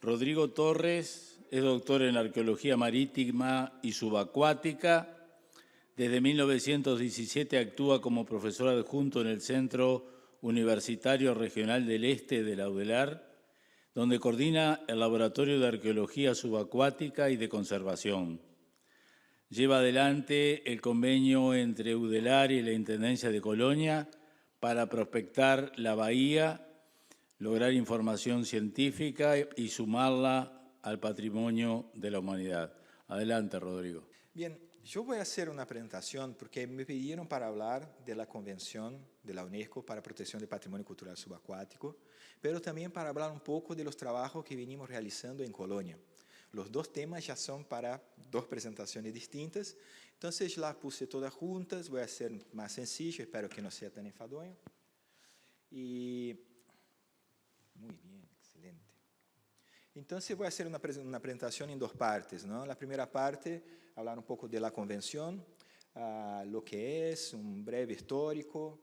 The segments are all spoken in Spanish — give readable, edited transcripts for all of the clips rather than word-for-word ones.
Rodrigo Torres es doctor en Arqueología Marítima y Subacuática. Desde 1917 actúa como profesor adjunto en el Centro Universitario Regional del Este de la UDELAR, donde coordina el Laboratorio de Arqueología Subacuática y de Conservación. Lleva adelante el convenio entre UDELAR y la Intendencia de Colonia para prospectar la bahía, lograr información científica y sumarla al patrimonio de la humanidad. Adelante, Rodrigo. Bien, yo voy a hacer una presentación porque me pidieron para hablar de la Convención de la UNESCO para Protección del Patrimonio Cultural Subacuático, pero también para hablar un poco de los trabajos que venimos realizando en Colonia. Los dos temas ya son para dos presentaciones distintas, entonces las puse todas juntas, voy a ser más sencillo, espero que no sea tan enfadonho. Y muy bien, excelente. Entonces voy a hacer una presentación en dos partes, ¿no? La primera parte, hablar un poco de la convención, lo que es, un breve histórico,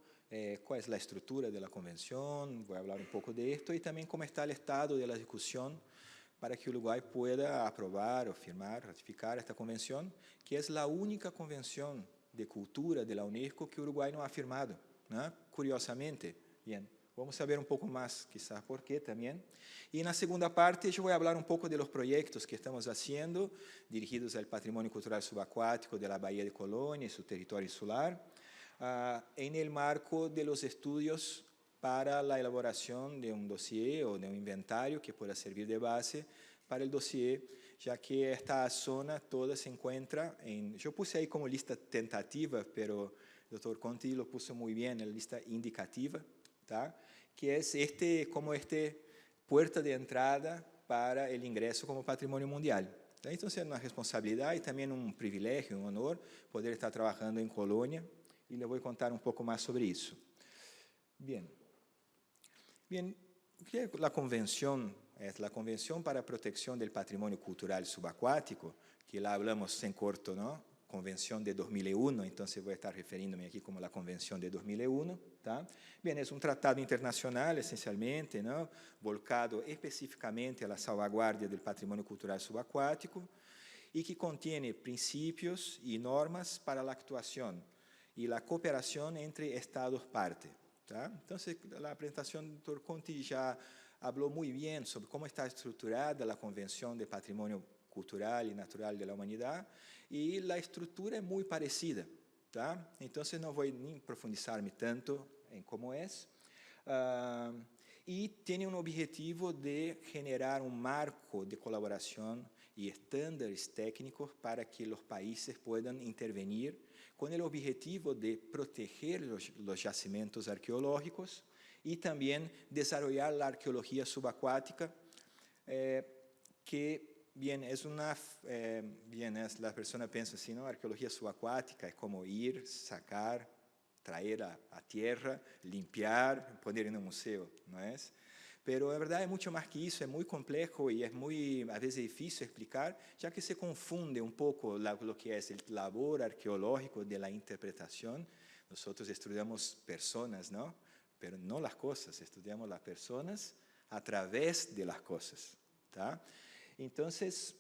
cuál es la estructura de la convención, voy a hablar un poco de esto y también cómo está el estado de la discusión para que Uruguay pueda aprobar o firmar, ratificar esta convención, que es la única convención de cultura de la UNESCO que Uruguay no ha firmado, ¿no? Curiosamente, bien. Vamos a ver un poco más, quizás por qué también. Y en la segunda parte yo voy a hablar un poco de los proyectos que estamos haciendo, dirigidos al patrimonio cultural subacuático de la Bahía de Colonia y su territorio insular, en el marco de los estudios para la elaboración de un dossier o de un inventario que pueda servir de base para el dossier, ya que esta zona toda se encuentra en... Yo puse ahí como lista tentativa, pero el doctor Conti lo puso muy bien en la lista indicativa, ¿tá? Que es como puerta de entrada para el ingreso como patrimonio mundial. Entonces es una responsabilidad y también un privilegio, un honor poder estar trabajando en Colonia y le voy a contar un poco más sobre eso. Bien, ¿qué es la convención? Es la Convención para Protección del Patrimonio Cultural Subacuático, que la hablamos en corto, ¿no? Convención de 2001, entonces voy a estar refiriéndome aquí como la Convención de 2001. ¿Tá? Bien, es un tratado internacional, esencialmente, ¿no? Volcado específicamente a la salvaguardia del patrimonio cultural subacuático y que contiene principios y normas para la actuación y la cooperación entre Estados parte. ¿Tá? Entonces, la presentación del Dr. Conti ya habló muy bien sobre cómo está estructurada la Convención de Patrimonio Cultural y Natural de la Humanidad, y la estructura es muy parecida, ¿tá? Entonces no voy ni profundizarme tanto en cómo es, y tiene un objetivo de generar un marco de colaboración y estándares técnicos para que los países puedan intervenir con el objetivo de proteger los yacimientos arqueológicos y también desarrollar la arqueología subacuática, que bien, la persona piensa así, ¿no? Arqueología subacuática es como ir, sacar, traer a tierra, limpiar, poner en un museo, ¿no es? Pero la verdad es mucho más que eso, es muy complejo y es muy, a veces, difícil explicar, ya que se confunde un poco lo que es el labor arqueológico de la interpretación. Nosotros estudiamos personas, ¿no? Pero no las cosas, estudiamos las personas a través de las cosas, ¿tá? Entonces,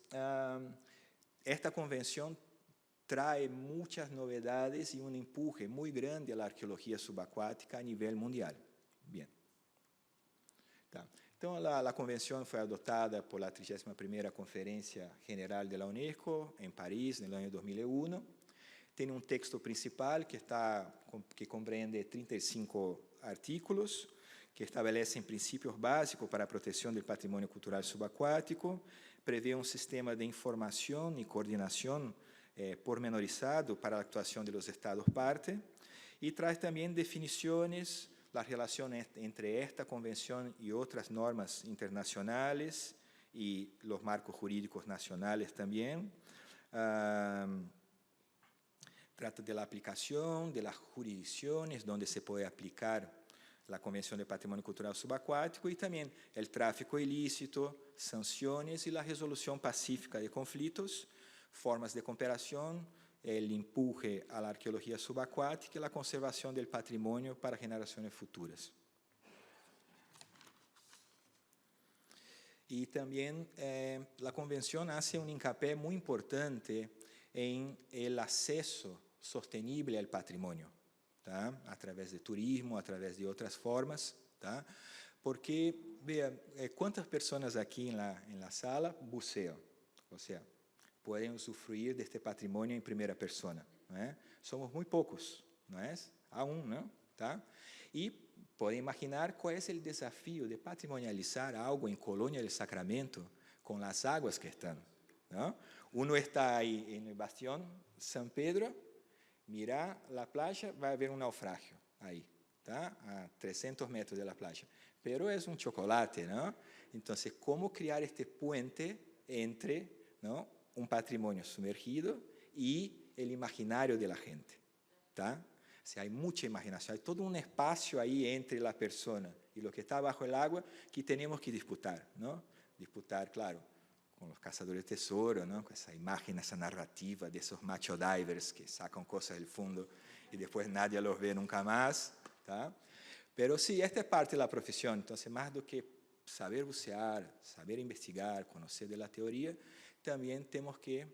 esta convención trae muchas novedades y un empuje muy grande a la arqueología subacuática a nivel mundial. Bien. Tá. Então, a convenção foi adotada por la 31ª Conferência General de la UNESCO em Paris, no ano 2001. Tem um texto principal que compreende 35 artículos, que estabelecem princípios básicos para a proteção do patrimônio cultural subaquático, prevê um sistema de informação e coordenação pormenorizado para a atuação dos Estados parte e traz também definições, la relación entre esta convención y otras normas internacionales y los marcos jurídicos nacionales también. Trata de la aplicación de las jurisdicciones donde se puede aplicar la Convención de Patrimonio Cultural Subacuático y también el tráfico ilícito, sanciones y la resolución pacífica de conflictos, formas de cooperación, el empuje a la arqueología subacuática y la conservación del patrimonio para generaciones futuras. Y también la convención hace un hincapié muy importante en el acceso sostenible al patrimonio, ¿tá? A través de turismo, a través de otras formas, ¿tá? Porque, vea, ¿cuántas personas aquí en la sala bucean? O sea, pueden usufruir de este patrimonio en primera persona, ¿no es? Somos muy pocos, ¿no es? Aún, ¿no? ¿Tá? Y pueden imaginar cuál es el desafío de patrimonializar algo en Colonia del Sacramento con las aguas que están, ¿no? Uno está ahí en el bastión San Pedro, mira la playa, va a haber un naufragio ahí, ¿tá? A 300 metros de la playa. Pero es un chocolate, ¿no? Entonces, ¿cómo crear este puente entre, ¿no?, un patrimonio sumergido y el imaginario de la gente? ¿Tá? O sea, hay mucha imaginación, hay todo un espacio ahí entre la persona y lo que está bajo el agua que tenemos que disputar, ¿no? Disputar, claro, con los cazadores de tesoro, ¿no? Con esa imagen, esa narrativa de esos macho divers que sacan cosas del fondo y después nadie los ve nunca más, ¿tá? Pero sí, esta es parte de la profesión. Entonces, más do que saber bucear, saber investigar, conocer de la teoría, también tenemos que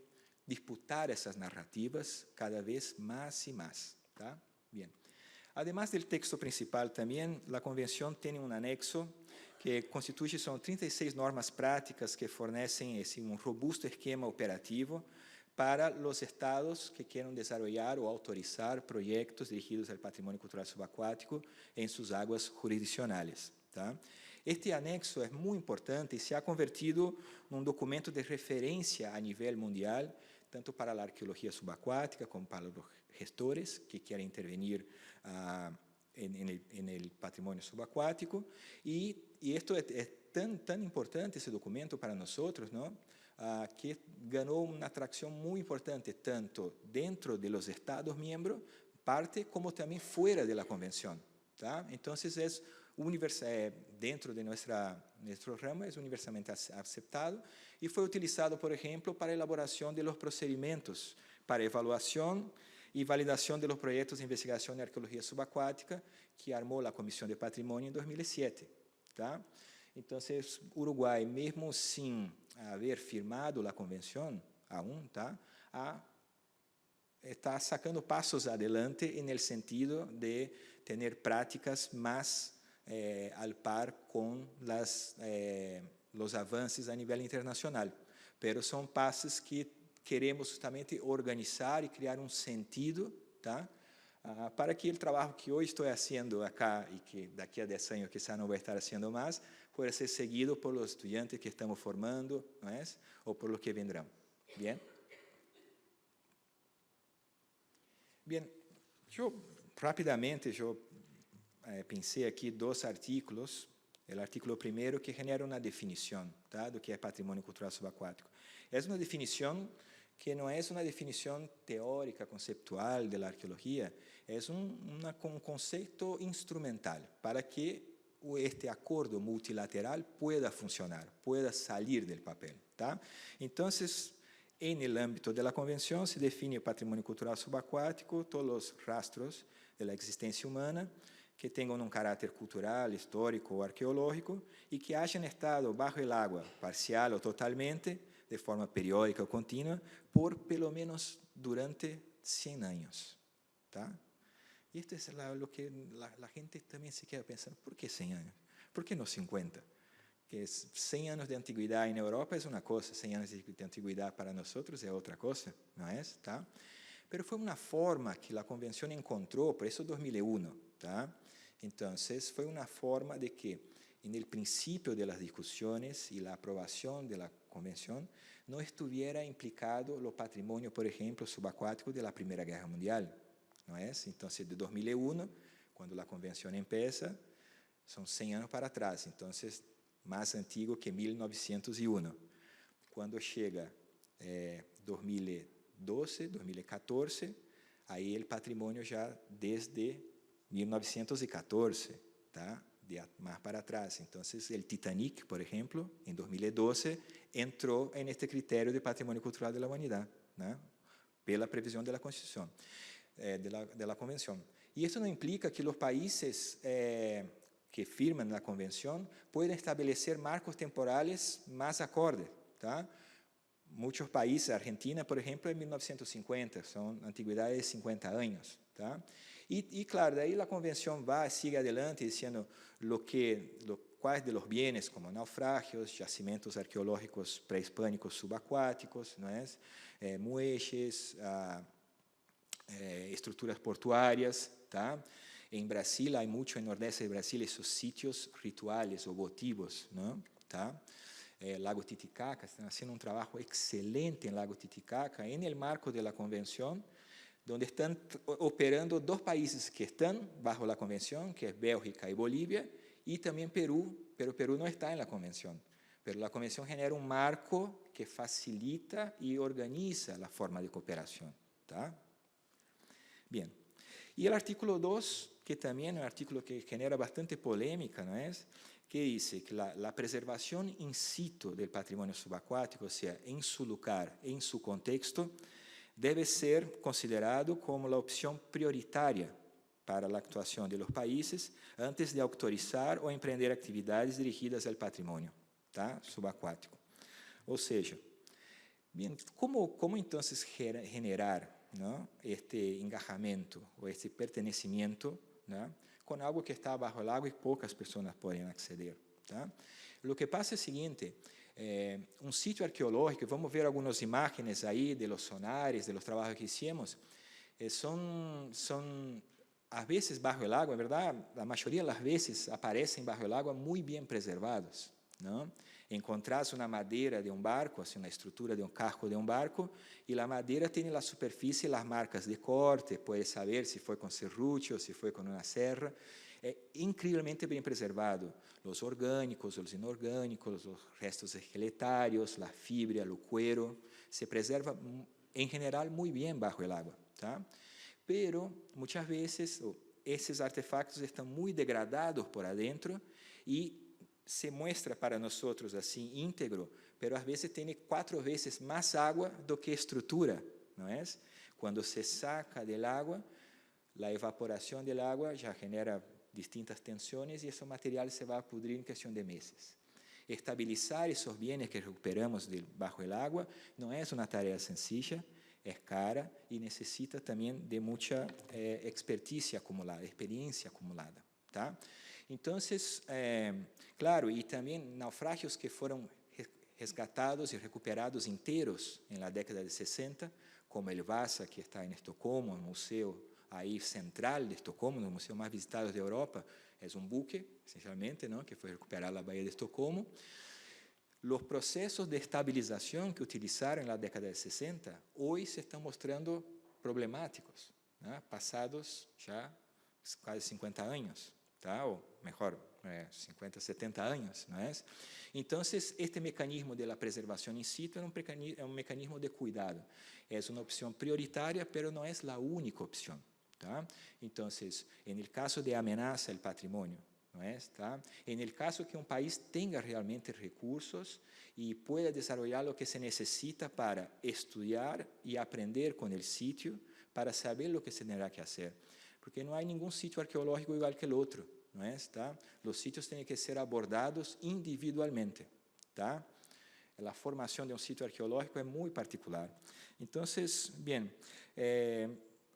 disputar esas narrativas cada vez más y más, ¿tá? Bien. Además del texto principal también, la convención tiene un anexo que constituye, son 36 normas prácticas que fornecen un robusto esquema operativo para los estados que quieran desarrollar o autorizar proyectos dirigidos al patrimonio cultural subacuático en sus aguas jurisdiccionales, ¿tá? Este anexo es muy importante y se ha convertido en un documento de referencia a nivel mundial, tanto para la arqueología subacuática como para los gestores que quieren intervenir en el patrimonio subacuático. Y esto es tan importante, ese documento para nosotros, ¿no? Que ganó una atracción muy importante, tanto dentro de los Estados miembros, parte, como también fuera de la convención, ¿tá? Entonces, es dentro de nuestro ramo, es universalmente aceptado y fue utilizado, por ejemplo, para elaboración de los procedimientos para evaluación y validación de los proyectos de investigación y arqueología subacuática que armó la Comisión de Patrimonio en 2007, ¿tá? Entonces, Uruguay, mesmo sin haber firmado la convención aún, ¿tá?, está sacando pasos adelante en el sentido de tener prácticas más al par con los avances a nivel internacional. Pero son pasos que queremos justamente organizar y crear un sentido, ¿tá?, para que el trabajo que hoy estoy haciendo acá y que de aquí a 10 años quizá no voy a estar haciendo más, pueda ser seguido por los estudiantes que estamos formando, ¿no es?, o por los que vendrán. Bien. Bien, yo rápidamente pensé aquí 2 artículos. El artículo primero que genera una definición, ¿tá?, do que es patrimonio cultural subacuático. Es una definición que no es una definición teórica, conceptual de la arqueología, es un concepto instrumental para que este acuerdo multilateral pueda funcionar, pueda salir del papel, ¿tá? Entonces, en el ámbito de la convención se define el patrimonio cultural subacuático, todos los rastros de la existencia humana que tengan un carácter cultural, histórico o arqueológico y que hayan estado bajo el agua, parcial o totalmente, de forma periódica o continua, por pelo menos durante 100 años, ¿tá? Y esto es lo que la gente también se queda pensando, ¿por qué 100 años? ¿Por qué no 50? Que 100 años de antigüedad en Europa es una cosa, 100 años de antigüedad para nosotros es otra cosa, ¿no es? ¿Tá? Pero fue una forma que la convención encontró, por eso 2001, ¿tá? Entonces, fue una forma de que en el principio de las discusiones y la aprobación de la convención no estuviera implicado lo patrimonio, por ejemplo, subacuático de la Primera Guerra Mundial, ¿no es? Entonces, de 2001, cuando la convención empieza, son 100 años para atrás, entonces, más antiguo que 1901. Cuando llega 2012, 2014, ahí el patrimonio ya desde 1914, ¿tá?, de más para atrás. Entonces, el Titanic, por ejemplo, en 2012, entró en este criterio de patrimonio cultural de la humanidad, ¿no?, pela previsión de la Constitución, de la Convención. Y esto no implica que los países que firman la convención pueden establecer marcos temporales más acordes, ¿tá? Muchos países, Argentina, por ejemplo, en 1950, son antigüedades de 50 años, ¿tá? Y claro, de ahí la convención sigue adelante diciendo cuáles de los bienes, como naufragios, yacimientos arqueológicos prehispánicos subacuáticos, ¿no es? Muelles, estructuras portuarias, ¿tá? En Brasil hay mucho, en el nordeste de Brasil, esos sitios rituales o votivos, ¿no? ¿Tá? Lago Titicaca, están haciendo un trabajo excelente en Lago Titicaca, en el marco de la convención, donde están operando dos países que están bajo la convención, que es Bélgica y Bolivia, y también Perú, pero Perú no está en la convención. Pero la convención genera un marco que facilita y organiza la forma de cooperación, ¿tá? Bien. Y el artículo 2, que también es un artículo que genera bastante polémica, ¿no es? Que dice que la preservación in situ del patrimonio subacuático, o sea, en su lugar, en su contexto, debe ser considerado como la opción prioritaria para la actuación de los países antes de autorizar o emprender actividades dirigidas al patrimonio, ¿tá? Subacuático. O sea, bien, ¿cómo entonces generar, ¿no? este engajamiento o este pertenecimiento, ¿no? con algo que está bajo el agua y pocas personas pueden acceder? ¿Tá? Lo que pasa es el siguiente, un sitio arqueológico, vamos a ver algunas imágenes ahí de los sonares, de los trabajos que hicimos, son a veces bajo el agua, ¿verdad? La mayoría de las veces aparecen bajo el agua muy bien preservados, ¿no? Encontrás una madera de un barco, así una estructura de un casco de un barco, y la madera tiene la superficie, las marcas de corte, puedes saber si fue con serrucho, si fue con una serra. Es increíblemente bien preservado. Los orgánicos, los inorgánicos, los restos esqueletarios, la fibra, el cuero, se preserva en general muy bien bajo el agua, ¿tá? Pero muchas veces esos artefactos están muy degradados por adentro y se muestra para nosotros así íntegro, pero a veces tiene 4 veces más agua do que estructura, ¿no es? Cuando se saca del agua, la evaporación del agua ya genera distintas tensiones y ese material se va a pudrir en cuestión de meses. Estabilizar esos bienes que recuperamos bajo el agua no es una tarea sencilla, es cara y necesita también de mucha experticia acumulada, experiencia acumulada, ¿tá? Entonces, claro, y también naufragios que fueron resgatados y recuperados enteros en la década de 60, como el Vasa, que está en Estocolmo, el museo ahí central de Estocolmo, uno de los museos más visitados de Europa, es un buque, esencialmente, ¿no? Que fue recuperar la bahía de Estocolmo. Los procesos de estabilización que utilizaron en la década de 60, hoy se están mostrando problemáticos, ¿no? Pasados ya casi 50 años. ¿Tá? O mejor, 50, 70 años, ¿no es? Entonces, este mecanismo de la preservación in situ es un mecanismo de cuidado. Es una opción prioritaria, pero no es la única opción, ¿tá? Entonces, en el caso de amenaza al patrimonio, ¿no es? ¿Tá? En el caso que un país tenga realmente recursos y pueda desarrollar lo que se necesita para estudiar y aprender con el sitio, para saber lo que se tendrá que hacer. Porque no hay ningún sitio arqueológico igual que el otro, ¿no es? ¿Tá? Los sitios tienen que ser abordados individualmente, ¿tá? La formación de un sitio arqueológico es muy particular. Entonces, bien,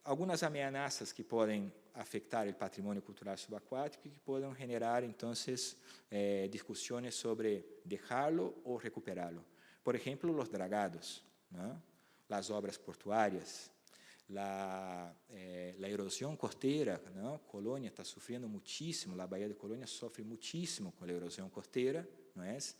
algunas amenazas que pueden afectar el patrimonio cultural subacuático y que pueden generar, entonces, discusiones sobre dejarlo o recuperarlo. Por ejemplo, los dragados, ¿no? Las obras portuarias, la erosión costera, ¿no? Colonia está sufriendo muchísimo, la bahía de Colonia sufre muchísimo con la erosión costera, ¿no es?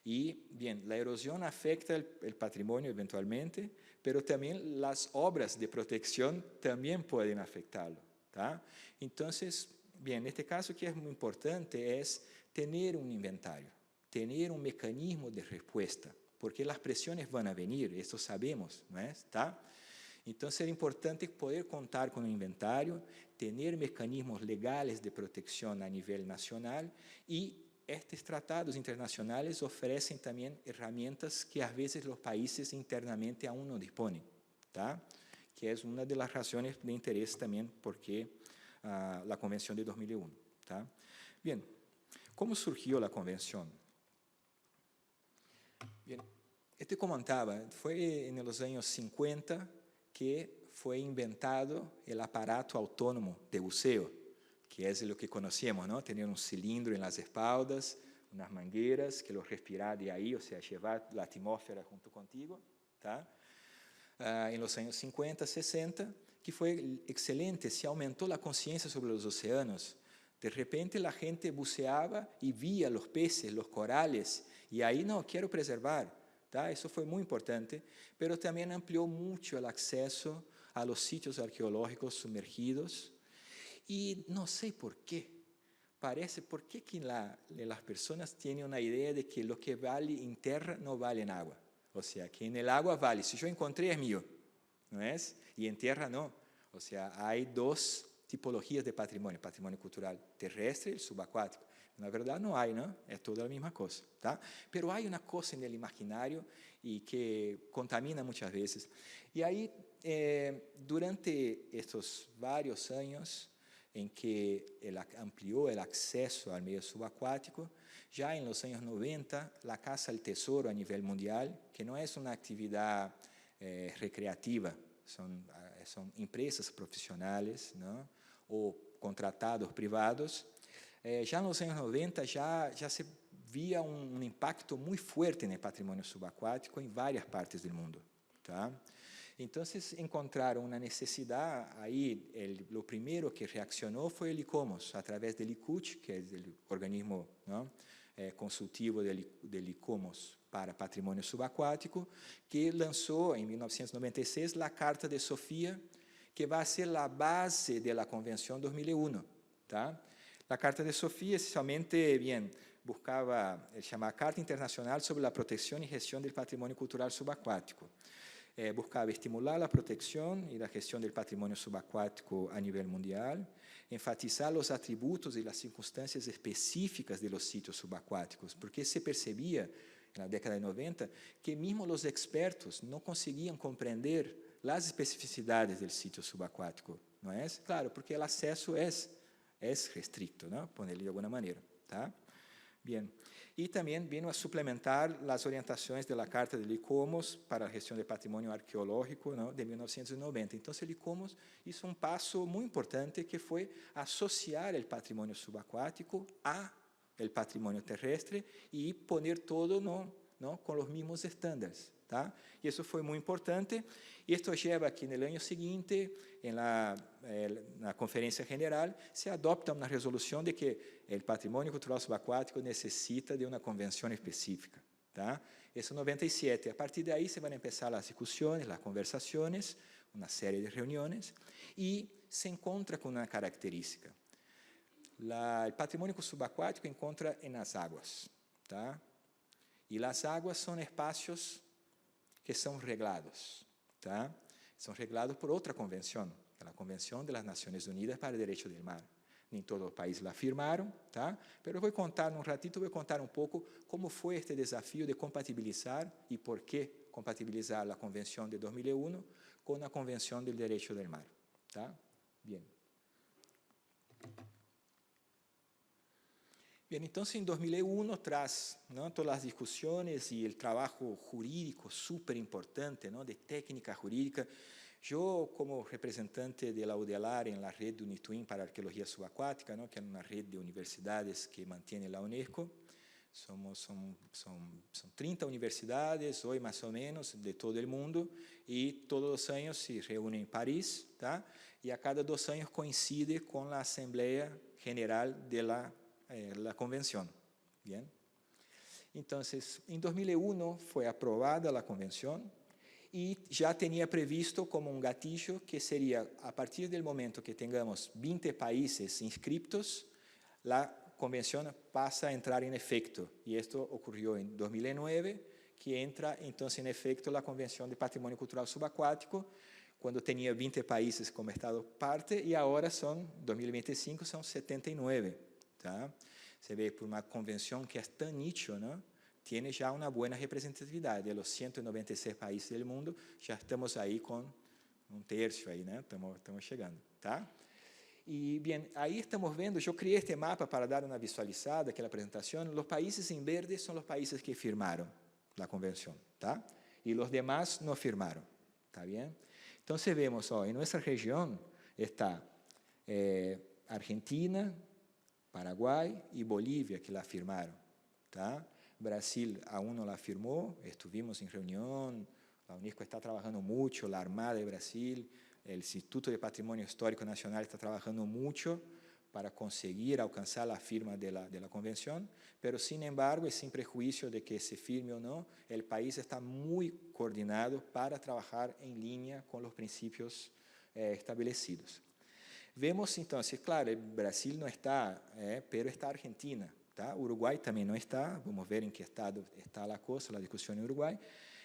Y bien, la erosión afecta el patrimonio eventualmente, pero también las obras de protección también pueden afectarlo, ¿tá? Entonces, bien, en este caso que es muy importante es tener un inventario, tener un mecanismo de respuesta, porque las presiones van a venir, esto sabemos, ¿no es? ¿Tá? Entonces, es importante poder contar con un inventario, tener mecanismos legales de protección a nivel nacional y estos tratados internacionales ofrecen también herramientas que a veces los países internamente aún no disponen, ¿tá? Que es una de las razones de interés también porque la Convención de 2001, ¿tá? Bien, ¿cómo surgió la convención? Bien, te comentaba, fue en los años 50 que fue inventado el aparato autónomo de buceo, que es lo que conocemos, ¿no? Tener un cilindro en las espaldas, unas mangueras que lo respirar de ahí, o sea, llevar la atmósfera junto contigo, ¿tá? En los años 50, 60, que fue excelente, se aumentó la conciencia sobre los océanos. De repente la gente buceaba y vía los peces, los corales, y ahí no, quiero preservar, ¿tá? Eso fue muy importante, pero también amplió mucho el acceso a los sitios arqueológicos sumergidos, y no sé por qué. Parece, ¿por qué que las personas tienen una idea de que lo que vale en tierra no vale en agua? O sea, que en el agua vale, si yo encontré es mío, ¿no es? Y en tierra no. O sea, hay dos tipologías de patrimonio, patrimonio cultural terrestre y el subacuático. Na verdade não há, não? É toda a mesma coisa, tá? Pero há uma coisa no imaginário e que contamina muitas vezes. E aí, durante estes vários anos em que ele ampliou o acesso ao meio subaquático, já em los anos 90, a caça ao tesouro a nível mundial, que não é uma atividade recreativa, são empresas profissionais, não? Ou contratados privados, já nos anos 90 já se via um impacto muito forte no patrimônio subaquático em várias partes do mundo, tá? Então, encontraram uma necessidade, aí o primeiro que reaccionou foi o ICOMOS, através do ICUT, que é o organismo, não, consultivo do ICOMOS para patrimônio subaquático, que lançou em 1996 a Carta de Sofia, que vai ser a base da Convenção 2001, tá? A Carta de Sofia, essencialmente, buscava chamar Carta Internacional sobre a Proteção e Gestão do Patrimônio Cultural Subaquático. Buscava estimular a proteção e a gestão do patrimônio subaquático a nível mundial, enfatizar os atributos e as circunstâncias específicas de los sítios subaquáticos, porque se percebia, na década de 90, que mesmo os expertos não conseguiam compreender as especificidades do sítio subaquático, não é? Claro, porque o acesso é restrito, não? Ponerlo de alguma maneira, tá? Bien. E também vino a suplementar as orientações da Carta de ICOMOS para a gestão de patrimônio arqueológico, não, de 1990. Então, o ICOMOS hizo um passo muito importante, que foi associar o patrimônio subaquático a el patrimônio terrestre e poner todo com os mesmos estándares, tá? E isso foi muito importante. E isto leva a que no ano seguinte, na Conferência General, se adopta uma resolução de que o patrimônio cultural subaquático necessita de uma convenção específica, tá? Isso é 97. A partir de aí se vão começar as discussões, as conversações, uma série de reuniões, e se encontra com uma característica. O patrimônio subaquático encontra nas águas, tá? E as águas são espaços que são reglados, tá? São reglados por outra convenção, a Convenção das Nações Unidas para o Direito do Mar. Nem todos os países la firmaram, tá? Mas eu vou contar, num ratito, vou contar um pouco como foi este desafio de compatibilizar e por que compatibilizar a Convenção de 2001 com a Convenção do Direito do Mar, tá? Bien. Bien, então, em 2001, tras todas as discussões e o trabalho jurídico super importante, de técnica jurídica, eu, como representante de la UDELAR em la rede UNITWIN para arqueologia subaquática, que é uma rede de universidades que mantém a UNESCO, são 30 universidades, hoje mais ou menos, de todo o mundo, e todos os anos se reúnem em Paris, tá? E a cada 2 anos coincide com a Assembleia General de la convenção. Bien. Então, em 2001 foi aprovada a convenção e já tinha previsto como um gatilho que seria, a partir do momento que tenhamos 20 países inscritos, a convenção passa a entrar em efeito. E isto ocorreu em 2009, que entra, então, em efeito a Convenção de Patrimônio Cultural Subaquático, quando tinha 20 países como Estado parte, e agora são, 2025, são 79. Tá? Você vê, por uma convenção que é tão nicho, não? Tem já uma boa representatividade. Dos 196 países do mundo, já estamos aí com um terço, aí, né? Estamos chegando. Tá? Y bien, ahí estamos viendo, yo creé este mapa para dar una visualizada, que la presentación, los países en verde son los países que firmaron la convención, ¿tá? Y los demás no firmaron, ¿está bien? Entonces vemos, en nuestra región está Argentina, Paraguay y Bolivia que la firmaron, ¿tá? Brasil aún no la firmó, estuvimos en reunión, la UNESCO está trabajando mucho, la Armada de Brasil, el Instituto de Patrimonio Histórico Nacional está trabajando mucho para conseguir alcanzar la firma de la convención, pero sin embargo y sin prejuicio de que se firme o no, el país está muy coordinado para trabajar en línea con los principios establecidos. Vemos entonces, claro, Brasil no está, pero está Argentina, tá? Uruguay también no está, vamos ver en qué estado está la cosa, la discusión en Uruguay.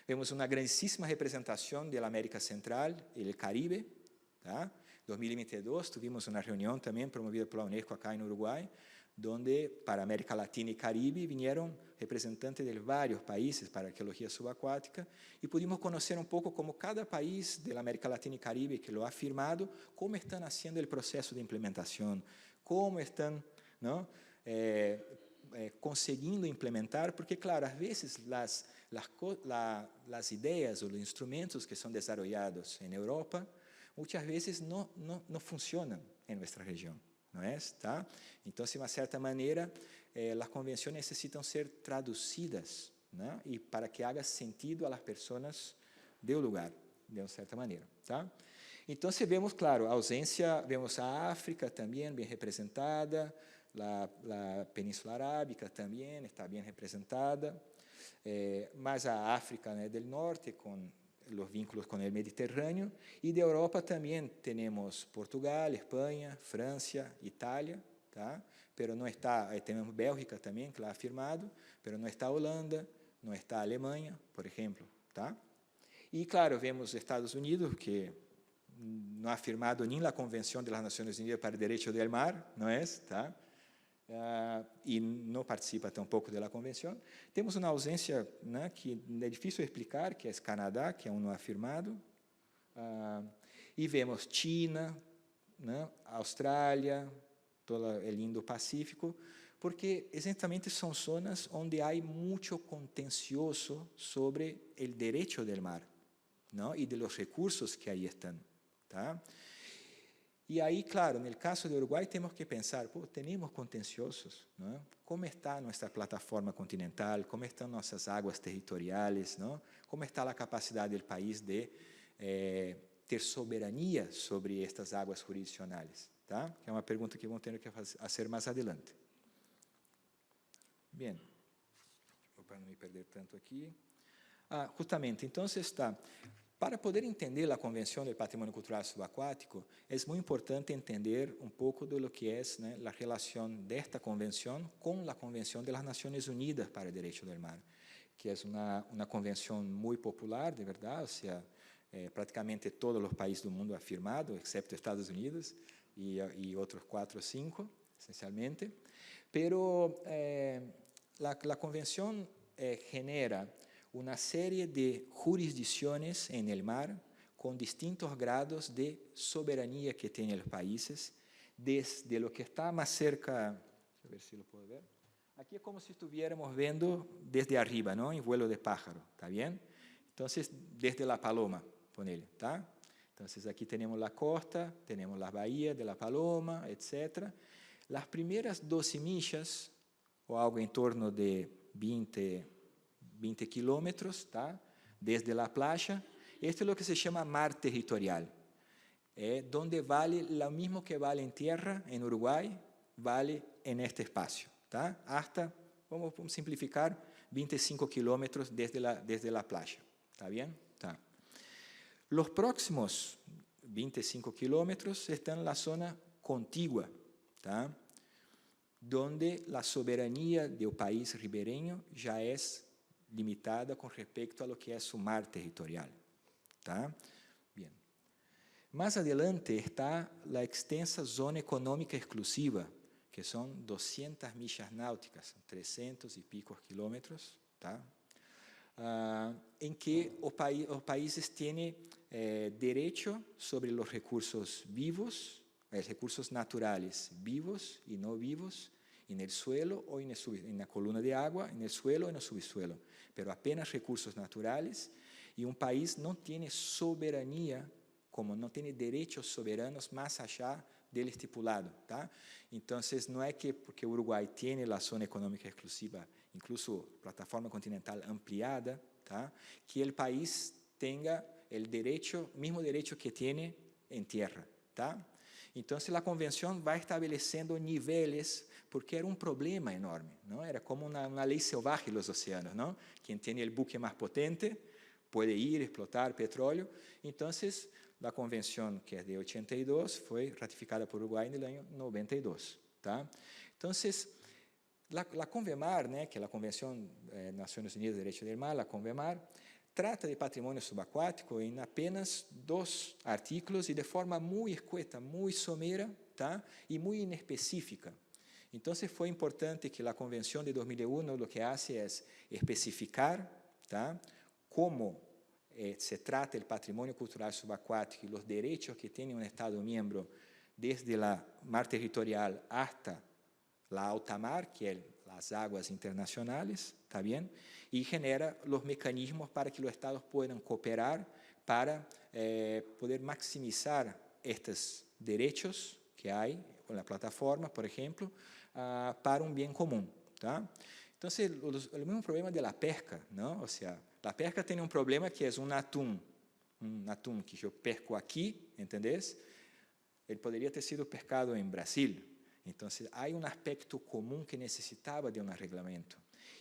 Vemos una grandísima representación de la América Central y el Caribe, tá? 2022 tuvimos una reunión también promovida por la UNESCO acá en Uruguay, donde para América Latina y Caribe vinieron representantes de varios países para arqueología subacuática y pudimos conocer un poco cómo cada país de la América Latina y Caribe que lo ha firmado, cómo están haciendo el proceso de implementación, cómo están, ¿no? Conseguindo implementar, porque claro, a veces las ideas o los instrumentos que son desarrollados en Europa, muchas veces no funcionan en nuestra región, ¿no es? ¿Tá? Entonces, de una cierta manera, las convenciones necesitan ser traducidas, ¿no? Y para que haga sentido a las personas del lugar, de una cierta manera, ¿tá? Entonces vemos, claro, ausência, vemos a África también bien representada, la Península Arábica también está bien representada, más a África, ¿no? Del norte, con los vínculos con el Mediterráneo, y de Europa también tenemos Portugal, España, Francia, Italia, ¿tá? Pero no está, tenemos Bélgica también, que la ha firmado, pero no está Holanda, no está Alemania, por ejemplo, ¿tá? Y claro, vemos Estados Unidos, que no ha firmado ni la Convención de las Naciones Unidas para el Derecho del Mar, ¿no es? ¿Tá? E não participa tampouco da convenção. Temos uma ausência, né, que é difícil explicar, que é Canadá, que aún não é afirmado, e vemos China, né, Austrália, todo o Indo-Pacífico, porque exatamente são zonas onde há muito contencioso sobre o direito do mar, não, e de los recursos que aí estão, tá? E aí, claro, no caso do Uruguai, temos que pensar, temos contenciosos, não? Como está nossa plataforma continental, como estão nossas águas territoriais, não? Como está a capacidade do país de ter soberania sobre estas águas jurisdicionais, tá? Que é uma pergunta que vamos ter que fazer mais adelante. Bem, para não me perder tanto aqui. Justamente, então está. Para poder entender a Convenção do Patrimônio Cultural Subaquático, é muito importante entender um pouco de lo que é, né, a relação desta convenção com a Convenção das Nações Unidas para o Direito do Mar, que é uma convenção muito popular, de verdade, ou seja, praticamente todos os países do mundo afirmado, exceto Estados Unidos e outros 4 ou 5, essencialmente. Pero a convenção genera una serie de jurisdicciones en el mar con distintos grados de soberanía que tienen los países, desde lo que está más cerca, a ver si lo puedo ver, aquí es como si estuviéramos viendo desde arriba, ¿no? En vuelo de pájaro, ¿está bien? Entonces, desde La Paloma, ponele, ¿está? Entonces, aquí tenemos la costa, tenemos las bahías de La Paloma, etc. Las primeras 12 millas, o algo en torno de 20 kilómetros, tá? Desde la playa. Esto es lo que se llama mar territorial, donde vale lo mismo que vale en tierra, en Uruguay, vale en este espacio, tá? Hasta, vamos simplificar, 25 kilómetros desde la playa, ¿está bien? Tá. Los próximos 25 kilómetros están en la zona contigua, tá? Donde la soberanía del país ribereño ya es limitada com respeito a lo que é su mar territorial, tá? Bien. Mais adelante está a extensa zona econômica exclusiva, que são 200 milhas náuticas, 300 e pico quilômetros, tá? Em que os países têm direito sobre os recursos vivos, recursos naturales, vivos y no vivos, en el suelo o en la columna de agua, en el suelo o en el subsuelo, pero apenas recursos naturales, y un país no tiene soberanía, como no tiene derechos soberanos más allá del estipulado, ¿tá? Entonces, no es que porque Uruguay tiene la zona económica exclusiva, incluso plataforma continental ampliada, ¿tá?, que el país tenga el derecho, mismo derecho que tiene en tierra, ¿tá? Entonces, la convención va estableciendo niveles, porque era un problema enorme, ¿no? Era como una ley salvaje en los océanos, ¿no? Quien tiene el buque más potente puede ir, explotar petróleo. Entonces, la convención, que es de 82, fue ratificada por Uruguay en el año 92, ¿tá? Entonces, la CONVEMAR, né, que é a Convenção Nações Unidas de Direito do Mar, a CONVEMAR, trata de patrimônio subaquático em apenas 2 artículos e de forma muito escueta, muito somera, tá? E muito inespecífica. Então, foi importante que a Convenção de 2001 o que hace é especificar, tá, como se trata o patrimônio cultural subaquático e os direitos que tem um Estado-miembro desde a mar territorial hasta la alta mar, que é as águas internacionais, ¿está bien? Y genera los mecanismos para que los estados puedan cooperar para poder maximizar estos derechos que hay con la plataforma, por ejemplo, para un bien común, ¿tá? Entonces, el mismo problema de la pesca, ¿no? O sea, la pesca tiene un problema que es un atún que yo pesco aquí, ¿entendés? Él podría ter sido pescado en Brasil. Entonces, hay un aspecto común que necesitaba de un reglamento.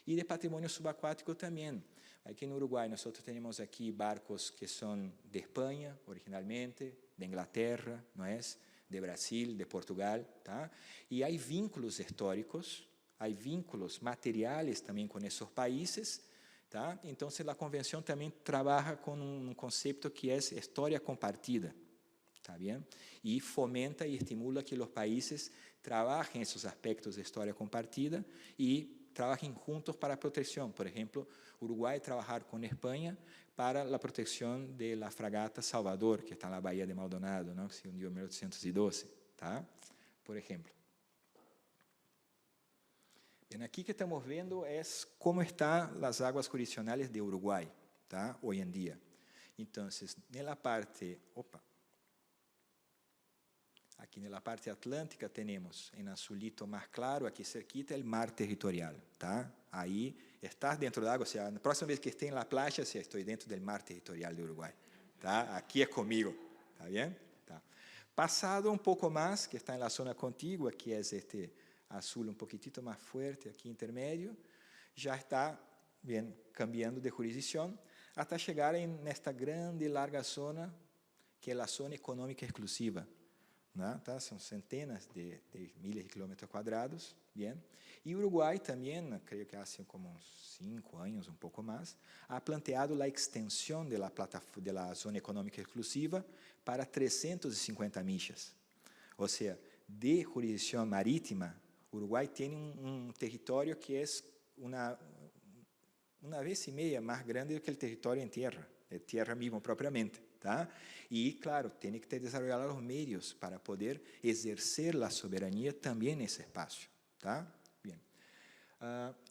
Y de patrimonio subacuático también. Aquí en Uruguay nosotros tenemos aquí barcos que son de España originalmente, de Inglaterra, ¿no es?, de Brasil, de Portugal, ¿tá? Y hay vínculos históricos, hay vínculos materiales también con esos países, ¿tá? Entonces, la convención también trabaja con un concepto que es historia compartida, ¿está bien? Y fomenta y estimula que los países trabajen esos aspectos de historia compartida y trabajen juntos para protección. Por ejemplo, Uruguay trabajar con España para la protección de la fragata Salvador, que está en la bahía de Maldonado, ¿no?, que se hundió en 1812, ¿tá? Por ejemplo. Bien, aquí que estamos viendo es cómo están las aguas jurisdiccionales de Uruguay, ¿tá?, hoy en día. Entonces, en la parte... Aqui na parte atlântica temos em azulito mais claro, aqui cerquita, o mar territorial, tá? Aí, estar dentro da água, ou seja, na próxima vez que esteja na praia, se estou dentro do mar territorial do Uruguai, tá? Aqui é comigo, tá bem? Tá. Passado um pouco mais, que está na zona contígua, que é este azul um pouquitito mais forte, aqui intermédio, já está, bem, cambiando de jurisdição, até chegar nesta grande e larga zona, que é a zona econômica exclusiva, ¿no? Tá? São centenas de milhas de quilômetros quadrados, bien. E Uruguai também, creio que há como uns 5 anos, um pouco mais, ha planteado a extensão da zona econômica exclusiva para 350 milhas. Ou seja, de jurisdição marítima, Uruguai tem um território que é uma vez e meia mais grande do que o território em terra, é terra mesmo propriamente. Tá? E, claro, tem que desarrollar os meios para poder exercer a soberania também nesse espaço. Tá? Bem.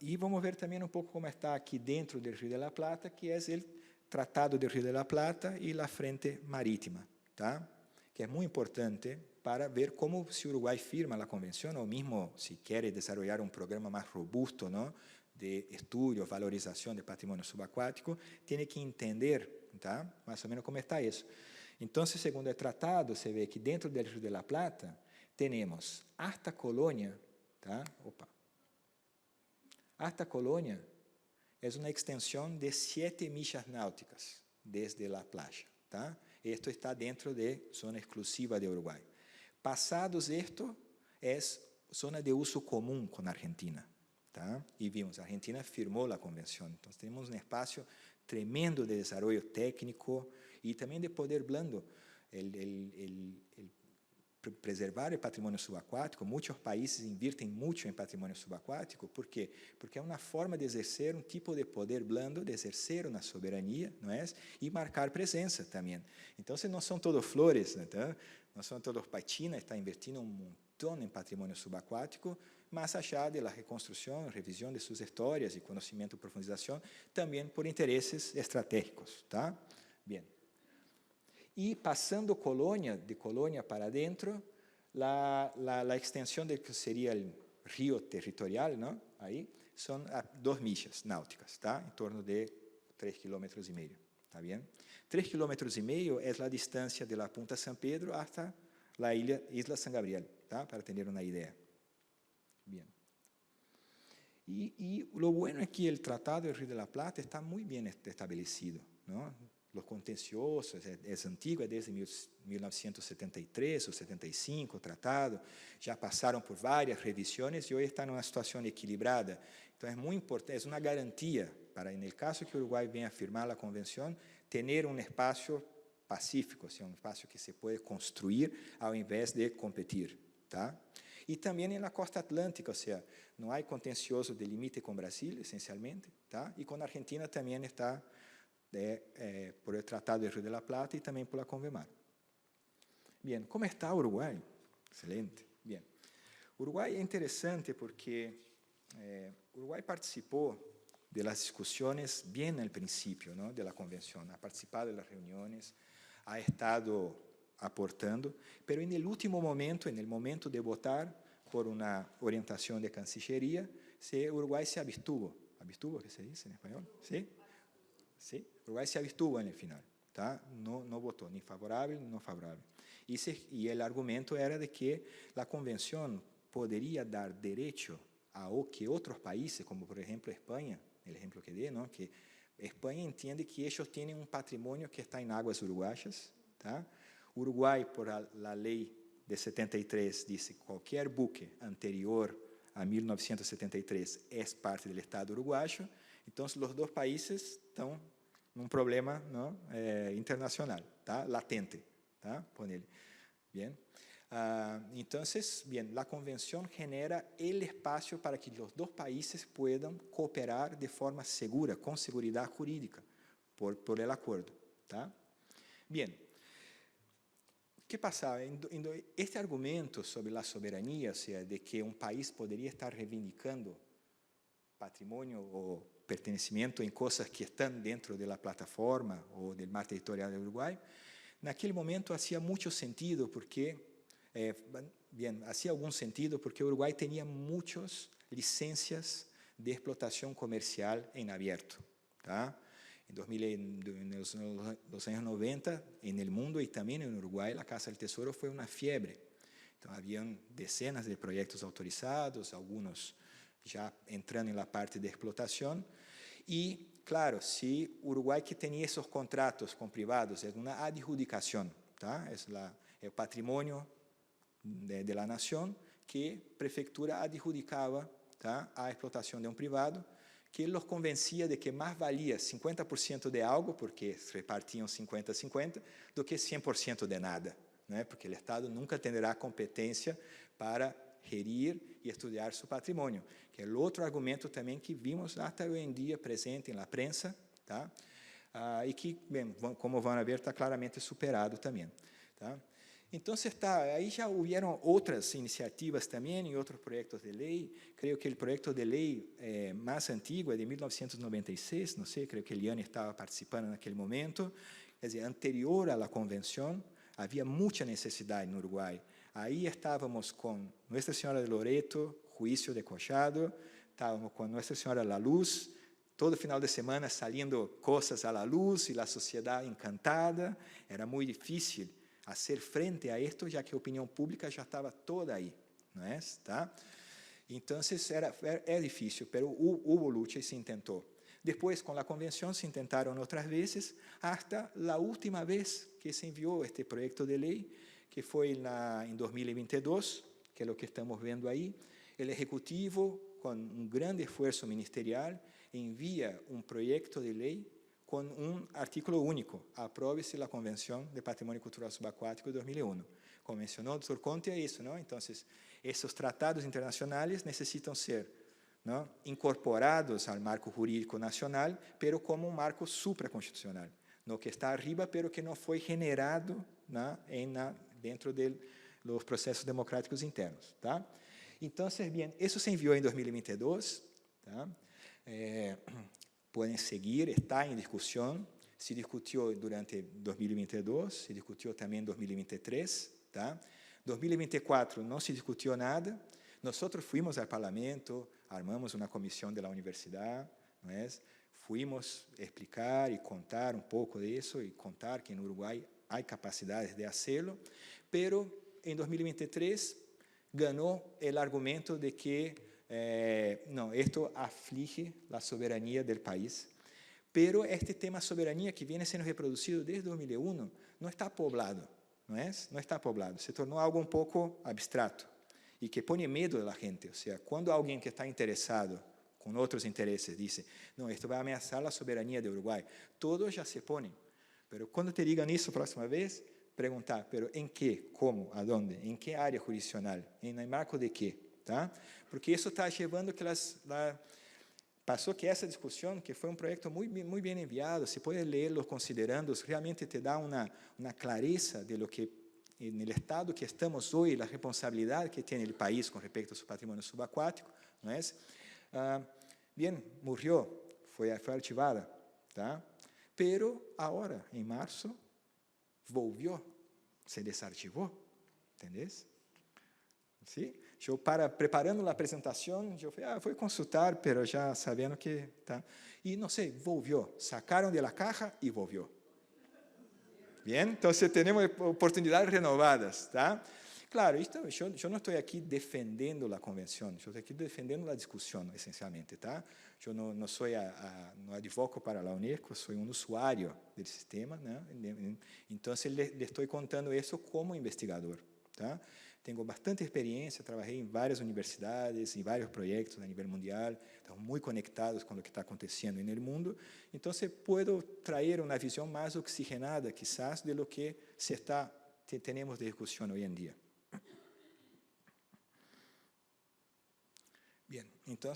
E vamos ver também um pouco como está aqui dentro do Rio de la Plata, que é o Tratado do Rio de la Plata e a Frente Marítima, tá? Que é muito importante para ver como, se o Uruguai firma a convenção, ou mesmo se quer desarrollar um programa mais robusto, não, de estudo, valorização de patrimônio subaquático, tem que entender, tá, mais ou menos como está isso. Então, segundo o tratado, você vê que dentro do Rio de la Plata temos Alta Colônia, tá? Alta Colônia é uma extensão de 7 milhas náuticas desde a praia, tá? Isto está dentro de zona exclusiva de Uruguai. Passados isto, é zona de uso comum com a Argentina, tá? E vimos, a Argentina firmou a convenção. Então, temos um espaço tremendo de desarrollo técnico y también de poder blando, preservar o patrimônio subaquático, muitos países invirtem muito em patrimônio subaquático. Por quê? Porque é uma forma de exercer um tipo de poder blando, de exercer uma soberania, não é? E marcar presença também. Então, se não são todos flores, então, não são todos China está invertindo um montão em patrimônio subaquático, mas allá de la reconstrução, revisão de suas histórias e conhecimento e profundização, também por interesses estratégicos, tá? Bem. E passando Colônia, de Colônia para dentro, a extensão do que seria o rio territorial, não? Aí são 2 milhas náuticas, tá? Em torno de 3,5 km, tá bem? 3,5 km é a distância de la Punta San Pedro hasta la Isla San Gabriel, tá? Para ter uma ideia. Bien. Y lo bueno es que el Tratado del Río de la Plata está muy bien establecido, ¿no? Los contenciosos, es antiguo, es desde 1973 o 75 o tratado, ya pasaron por varias revisiones y hoy está en una situación equilibrada. Entonces, es muy importante, es una garantía para, en el caso que Uruguay venga a firmar la convención, tener un espacio pacífico, o sea, un espacio que se puede construir ao invés de competir, tá? E também na costa atlântica, ou seja, não há contencioso de limite com Brasil, essencialmente, tá? E com a Argentina também está por el Tratado del Río de la Plata e também por la Convemar. Bien, como está Uruguai? Excelente. Bien. Uruguai é interessante porque Uruguai participou de las discussões bem al princípio, ¿no? De la convención, ha participado de las reuniones, ha estado aportando, pero en el último momento, en el momento de votar por una orientación de Cancillería, Uruguay se abstuvo. ¿Abstuvo qué se dice en español? ¿Sí? Sí, Uruguay se abstuvo en el final, tá? No votó ni favorable ni no favorable. Y el argumento era de que la convención podría dar derecho a que otros países, como por ejemplo España, el ejemplo que di, ¿no? Que España entiende que ellos tienen un patrimonio que está en aguas uruguayas, tá? Uruguay, por la ley de 73, dice que cualquier buque anterior a 1973 es parte del Estado uruguayo. Entonces, los dos países están en un problema, ¿no? Internacional, tá? Latente, tá? Ponele. Bien. Entonces, bien, la convención genera el espacio para que los dos países puedan cooperar de forma segura, con seguridad jurídica, por el acuerdo, tá? Bien. ¿Qué pasaba? Este argumento sobre la soberanía, o sea, de que un país podría estar reivindicando patrimonio o pertenecimiento en cosas que están dentro de la plataforma o del mar territorial de Uruguay, en aquel momento hacía mucho sentido porque, hacía algún sentido porque Uruguay tenía muchas licencias de explotación comercial en abierto, ¿tá? En los años 90, en el mundo y también en Uruguay, la Casa del Tesoro fue una fiebre. Entonces, habían decenas de proyectos autorizados, algunos ya entrando en la parte de explotación. Y, claro, si Uruguay que tenía esos contratos con privados, es una adjudicación, ¿tá? Es el patrimonio de la nación que prefectura adjudicaba, ¿tá? A explotación de un privado, que los convencía de que más valía 50% de algo, porque repartían 50-50, do que 100% de nada, ¿no? Porque el Estado nunca tendrá competencia para gerir y estudiar su patrimonio, que es el otro argumento también que vimos hasta hoy en día presente en la prensa, ¿tá? Y que, bien, como van a ver, está claramente superado también, ¿tá? Entonces, ahí ya hubieron otras iniciativas también y otros proyectos de ley. Creo que el proyecto de ley más antiguo es de 1996, no sé, creo que Eliane estaba participando en aquel momento. Es decir, anterior a la convención, había mucha necesidad en Uruguay. Ahí estábamos con Nuestra Señora de Loreto, juicio de Collado, estábamos con Nuestra Señora de la Luz, todo final de semana saliendo cosas a la luz y la sociedad encantada. Era muy difícil hacer frente a esto, ya que a opinião pública já estava toda aí, não é? Tá? Então, era difícil, pero hubo lucha y se intentó. Después, con la convención, se intentaron otras veces, hasta la última vez que se envió este proyecto de ley, que fue en 2022, que es lo que estamos viendo ahí. El Ejecutivo, con un gran esfuerzo ministerial, envía un proyecto de ley con un artículo único: apróvese la Convención de Patrimonio Cultural Subacuático de 2001. Como mencionó el doctor Conte, es eso, ¿no? Entonces, esos tratados internacionales necesitan ser, ¿no?, incorporados al marco jurídico nacional, pero como un marco supraconstitucional, no que está arriba, pero que no fue generado, ¿no?, dentro de los procesos democráticos internos, ¿tá? Entonces, bien, eso se envió en 2022, ¿tá? Pueden seguir, está en discusión, se discutió durante 2022, se discutió también en 2023, ¿tá? 2024 no se discutió nada. Nosotros fuimos al Parlamento, armamos una comisión de la universidad, ¿no es? Fuimos a explicar y contar un poco de eso y contar que en Uruguay hay capacidades de hacerlo, pero en 2023 ganó el argumento de que no, esto aflige la soberanía del país. Pero este tema soberanía, que viene siendo reproducido desde 2001, no está poblado, ¿no es? No está poblado, se tornó algo un poco abstracto y que pone miedo a la gente. O sea, cuando alguien que está interesado con otros intereses dice, no, esto va a amenazar la soberanía de Uruguay, todos ya se ponen. Pero cuando te digan eso próxima vez, preguntar, pero ¿en qué? ¿Cómo? ¿A dónde? ¿En qué área jurisdiccional? ¿En el marco de qué? ¿Tá? Porque isso está llevando que passou que essa discussão, que foi um projeto muito bem enviado, se pode lerlo considerando, realmente te dá uma clareza de lo que no estado que estamos hoje, a responsabilidade que tem o país com respeito ao seu patrimônio subaquático, não é? Bem, morreu, foi arquivada, tá? Pero agora, em março, volvió, se desarquivou, entendés? ¿Sí? Yo preparando la presentación, yo fui consultar, pero ya sabiendo que... ¿tá? Y no sé, volvió. Sacaron de la caja y volvió. Bien, entonces tenemos oportunidades renovadas. ¿Tá? Claro, yo no estoy aquí defendiendo la convención, yo estoy aquí defendiendo la discusión, esencialmente. ¿Tá? Yo no soy no advoco para la UNESCO, soy un usuario del sistema, ¿no? Entonces le estoy contando eso como investigador. ¿Tá? Tenho bastante experiência, trabalhei em várias universidades, em vários projetos a nível mundial, estamos muito conectados com o que está acontecendo no mundo, então posso trazer uma visão mais oxigenada, quizás, de lo que temos de discussão hoje em dia. Bem, então,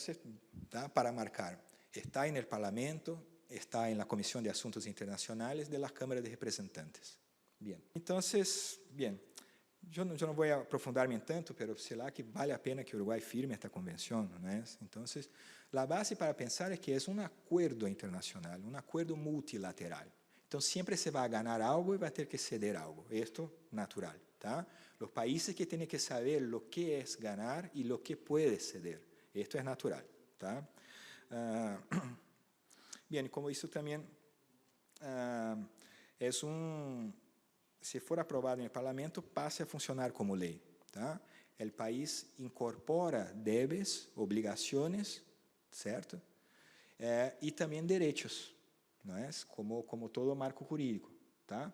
tá, para marcar, está no Parlamento, está na Comissão de Assuntos Internacionais de la Câmara de Representantes. Bem, então, bem, eu não vou aprofundar-me tanto, mas sei lá que vale a pena que o Uruguai firme esta convenção, não é? Então, a base para pensar é que é um acordo internacional, um acordo multilateral. Então, sempre se vai ganhar algo e vai ter que ceder algo. Isto natural, tá? Os países que têm que saber o que é ganhar e o que pode ceder. Isto é natural, tá? Bem, como isso também é se for aprovado no Parlamento, passe a funcionar como lei. Tá? O país incorpora deveres, obrigações, certo? E também direitos, não é? Como todo marco jurídico. Tá?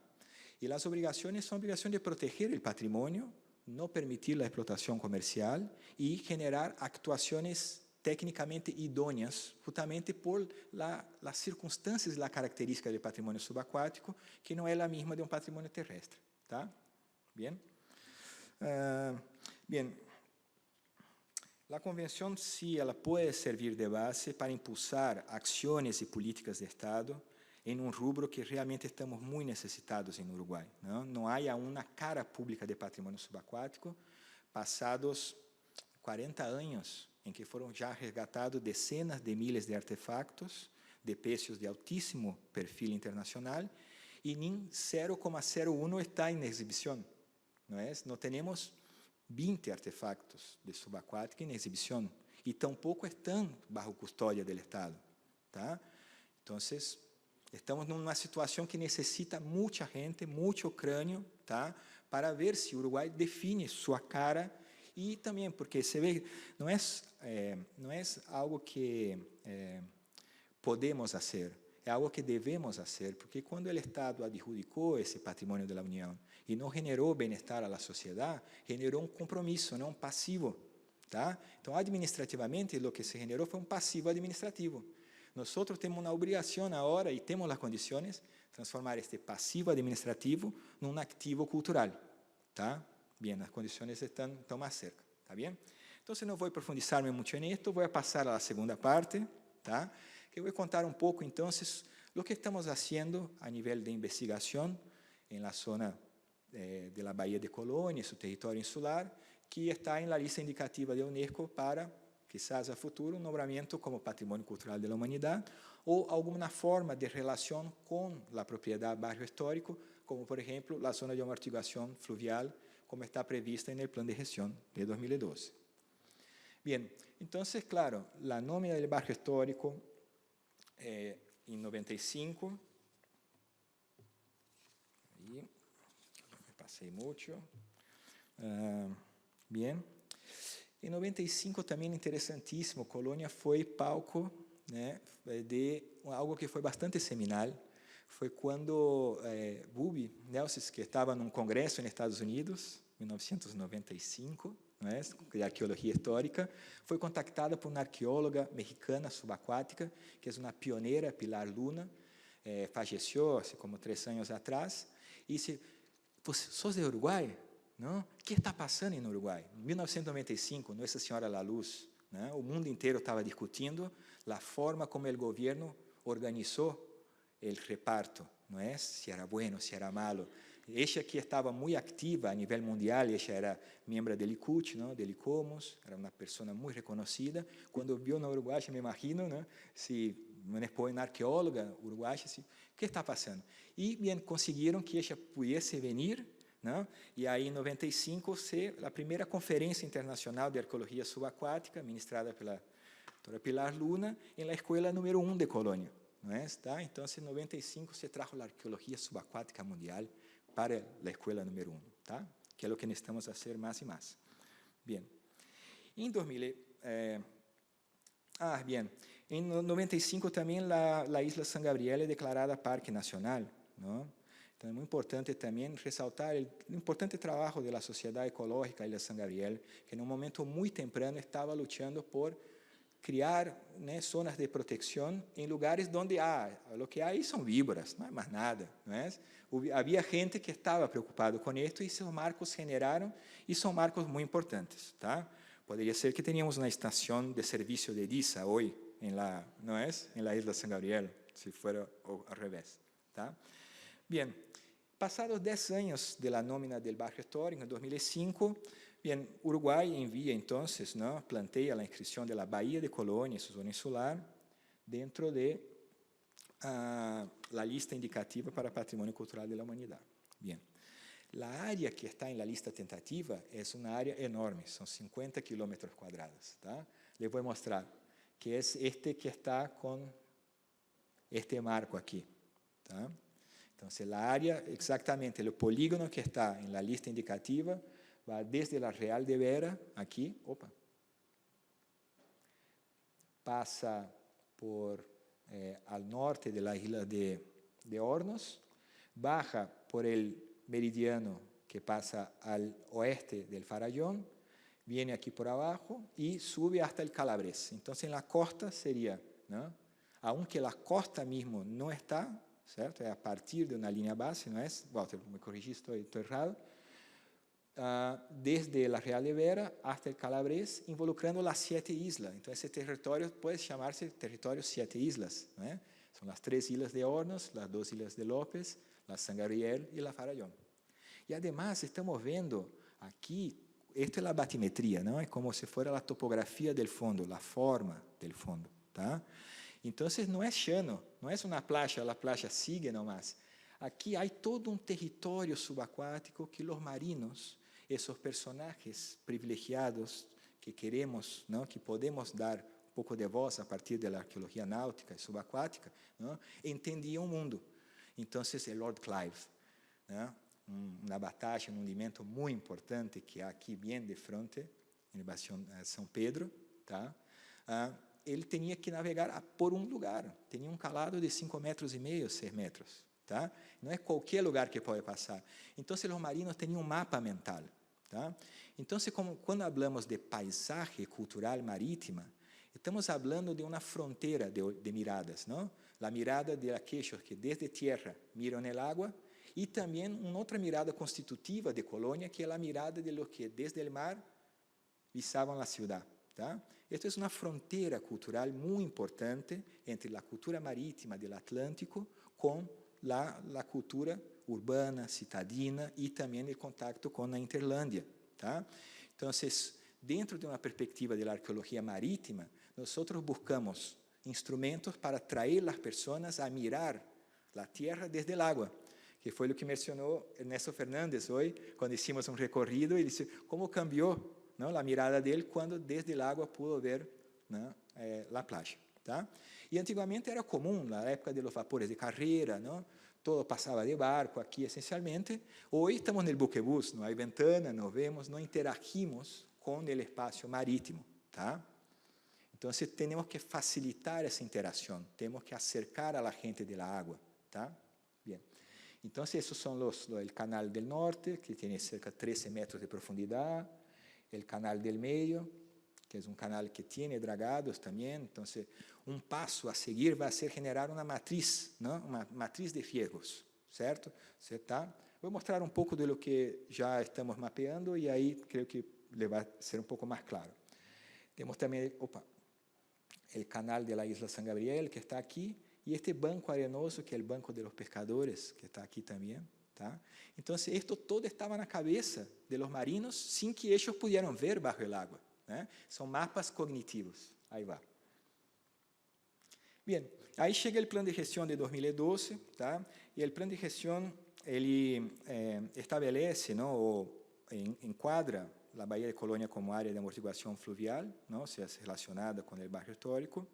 E as obrigações são obrigações de proteger o patrimônio, não permitir a explotação comercial e generar actuações técnicamente idôneas, justamente por las circunstâncias e la característica do patrimônio subaquático, que não é a mesma de um patrimônio terrestre. Tá? Bien? Bien. A convenção, sí, ela pode servir de base para impulsar ações e políticas de Estado em um rubro que realmente estamos muito necessitados em Uruguai. Não há uma cara pública de patrimônio subaquático, passados 40 anos, em que foram já resgatados dezenas de milhares de artefactos de preços de altíssimo perfil internacional e nem 0,01 está em exibição. Não temos 20 artefactos de subaquática em exibição e tampouco estão bajo custódia do Estado. Tá? Então, estamos numa situação que necessita muita gente, muito crânio, tá? Para ver se o Uruguai define sua cara. E também porque se vê, não é algo que podemos fazer, é algo que devemos fazer, porque quando o Estado adjudicou esse patrimônio da União e não generou bem-estar à sociedade, generou um compromisso, não um passivo. Tá? Então, administrativamente, o que se generou foi um passivo administrativo. Nosotros tenemos una obligación ahora y tenemos las condiciones transformar este pasivo administrativo en un activo cultural. ¿Tá? Bien, las condiciones están más cerca. ¿Está bien? Entonces no voy a profundizarme mucho en esto, voy a pasar a la segunda parte, ¿tá? Que voy a contar un poco entonces lo que estamos haciendo a nivel de investigación en la zona de la Bahía de Colônia, su territorio insular, que está en la lista indicativa de UNESCO para, quizás a futuro, un nombramiento como Patrimonio Cultural de la Humanidad o alguna forma de relación con la propiedad barrio histórico, como por ejemplo la zona de amortiguación fluvial, como está prevista en el Plan de Gestión de 2012. Bien, entonces, claro, la nómina del barrio histórico en 95, ahí, me pasé mucho, bien, en 95 también interesantísimo, Colônia fue palco, né, de algo que fue bastante seminal, fue cuando Bubi Nelson, que estaba en un congreso en Estados Unidos, en 1995, de arqueología histórica, foi contactada por uma arqueóloga mexicana subaquática, que é uma pioneira, Pilar Luna, faleceu hace como 3 anos atrás, e disse, ¿sos de Uruguai? Não? O que está passando em Uruguai? Em 1995, Nossa Senhora da Luz, né? O mundo inteiro estava discutindo a forma como o governo organizou o reparto, não é? Se era bueno, se era malo. Ella aqui estava muito ativa a nível mundial, ella era membro del ICUT, ¿no? Del ICOMOS, era uma pessoa muito reconhecida. Quando viu no Uruguai, me imagino, ¿no? Se foi uma arqueóloga uruguaia, o que está passando? E bem, conseguiram que ella pudesse vir, ¿no? E aí, em 95, a primeira conferência internacional de arqueologia subaquática, ministrada pela doutora Pilar Luna, em la escola número 1 de Colônia. ¿No es? ¿Tá? Então, em 95, se trajo a arqueologia subaquática mundial para a escola número 1, tá? Que é o que necessitamos fazer mais e mais. Bem, em 2000, em 95 também a Isla San Gabriel é declarada Parque Nacional, não? Então é muito importante também ressaltar o importante trabalho da sociedade ecológica Ilha San Gabriel, que em um momento muito temprano estava lutando por criar, né, zonas de proteção em lugares onde o que há aí são víboras, não é mais nada, não é? Havia gente que estava preocupado com isso e esses marcos generaram e são marcos muito importantes, tá? Poderia ser que teníamos uma estação de serviço de DISA hoje não é? Em la Isla San Gabriel, se for ao revés, tá? Bem, passados 10 anos da nómina do barrio histórico, em 2005, bien, Uruguai envia, então, ¿no? Plantea a inscrição da Bahia de Colônia, sua zona insular, dentro de la lista indicativa para Patrimônio Cultural de la Humanidad. Bien, la área que está en la lista tentativa es una área enorme, son 50 kilómetros cuadrados. ¿Tá? Les voy a mostrar que es este que está con este marco aquí. ¿Tá? Entonces, la área, exactamente, el polígono que está en la lista indicativa va desde la Real de Vera, aquí, pasa por al norte de la isla de Hornos, baja por el meridiano que pasa al oeste del Farallón, viene aquí por abajo y sube hasta el Calabres. Entonces, en la costa sería, ¿no? Aunque la costa mismo no está, ¿cierto? Es a partir de una línea base, ¿no es? Walter, me corrigí, estoy errado. Desde la Real de Vera hasta el Calabres, involucrando las 7 islas. Entonces, ese territorio puede llamarse territorio 7 islas. ¿No? Son las 3 islas de Hornos, las 2 islas de López, la San Gabriel y la Farallón. Y además estamos viendo aquí, esto es la batimetría, ¿no? Es como si fuera la topografía del fondo, la forma del fondo. ¿Tá? Entonces, no es llano, no es una playa, la playa sigue nomás. Aquí hay todo un territorio subacuático que los marinos, esos personajes privilegiados que queremos, ¿no? Que podemos dar un poco de voz a partir de la arqueología náutica y subacuática, ¿no? Entendían el mundo. Entonces, el Lord Clive, ¿no? Una batalla, un hundimiento muy importante que hay aquí bien de frente, en el Bastión San Pedro, ¿tá? Ele tinha que navegar por um lugar, tinha um calado de 5,5 metros, 6 metros. Tá? Não é qualquer lugar que pode passar. Então, os marinos tinham um mapa mental. Tá? Então, quando falamos de paisagem cultural marítima, Estamos hablando de una frontera de miradas, ¿no? La mirada de aquellos que desde tierra miran el agua y también una otra mirada constitutiva de Colonia, que es la mirada de los que desde el mar visaban la ciudad. ¿Tá? Esto es una frontera cultural muy importante entre la cultura marítima del Atlántico con la cultura urbana, citadina y también el contacto con la Interlandia. ¿Tá? Entonces, dentro de una perspectiva de la arqueología marítima, nosotros buscamos instrumentos para traer las personas a mirar la tierra desde el agua, que fue lo que mencionó Ernesto Fernández hoy, cuando hicimos un recorrido, y dice cómo cambió, ¿no?, la mirada de él cuando desde el agua pudo ver, ¿no?, la playa. ¿Tá? Y antiguamente era común, la época de los vapores de carrera, ¿no?, todo pasaba de barco aquí esencialmente. Hoy estamos en el buquebús, no hay ventana, nos vemos, no interagimos con el espacio marítimo. ¿Tá? Entonces tenemos que facilitar esa interacción, tenemos que acercar a la gente de la agua. ¿Tá? Bien. Entonces esos son el canal del norte, que tiene cerca de 13 metros de profundidad, el canal del medio, que es un canal que tiene dragados también. Entonces, un paso a seguir va a ser generar una matriz, ¿no?, una matriz de fiegos, ¿cierto? ¿Tá? Voy a mostrar un poco de lo que ya estamos mapeando y ahí creo que le va a ser un poco más claro. Tenemos también el canal de la isla San Gabriel, que está aquí, y este banco arenoso, que es el banco de los pescadores, que está aquí también. Tá? Entonces, esto todo estaba en la cabeza de los marinos sin que ellos pudieran ver bajo el agua. ¿Eh? Son mapas cognitivos. Ahí va. Bien, ahí llega el plan de gestión de 2012, ¿tá? Y el plan de gestión establece, ¿no?, o encuadra la Bahía de Colonia como área de amortiguación fluvial, ¿no?, o sea, es relacionada con el barrio histórico,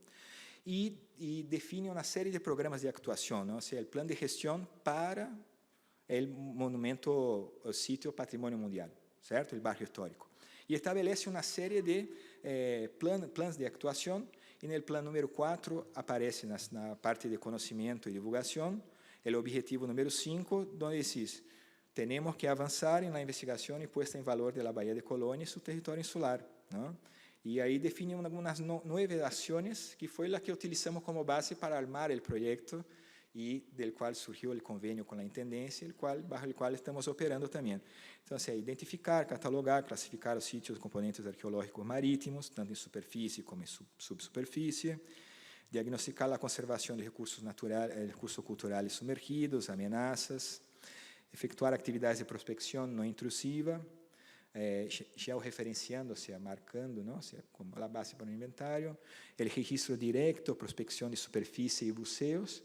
y define una serie de programas de actuación, ¿no?, o sea, el plan de gestión para el monumento, el sitio Patrimonio Mundial, ¿cierto?, el barrio histórico. Y establece una serie de planos de actuación. En el plan número 4 aparece en la parte de conocimiento y divulgación el objetivo número 5, donde dice, tenemos que avanzar en la investigación y puesta en valor de la Bahía de Colonia y su territorio insular, ¿no? Y ahí define algunas 9 acciones, que fue la que utilizamos como base para armar el proyecto y del cual surgió el convenio con la Intendencia, bajo el cual estamos operando también. Entonces, identificar, catalogar, clasificar los sitios, componentes arqueológicos marítimos, tanto en superficie como en subsuperficie, diagnosticar la conservación de recursos naturales, recursos culturales sumergidos, amenazas, efectuar actividades de prospección no intrusiva, georreferenciando, o sea, marcando, ¿no?, o sea, como la base para el inventario, el registro directo, prospección de superficie y buceos,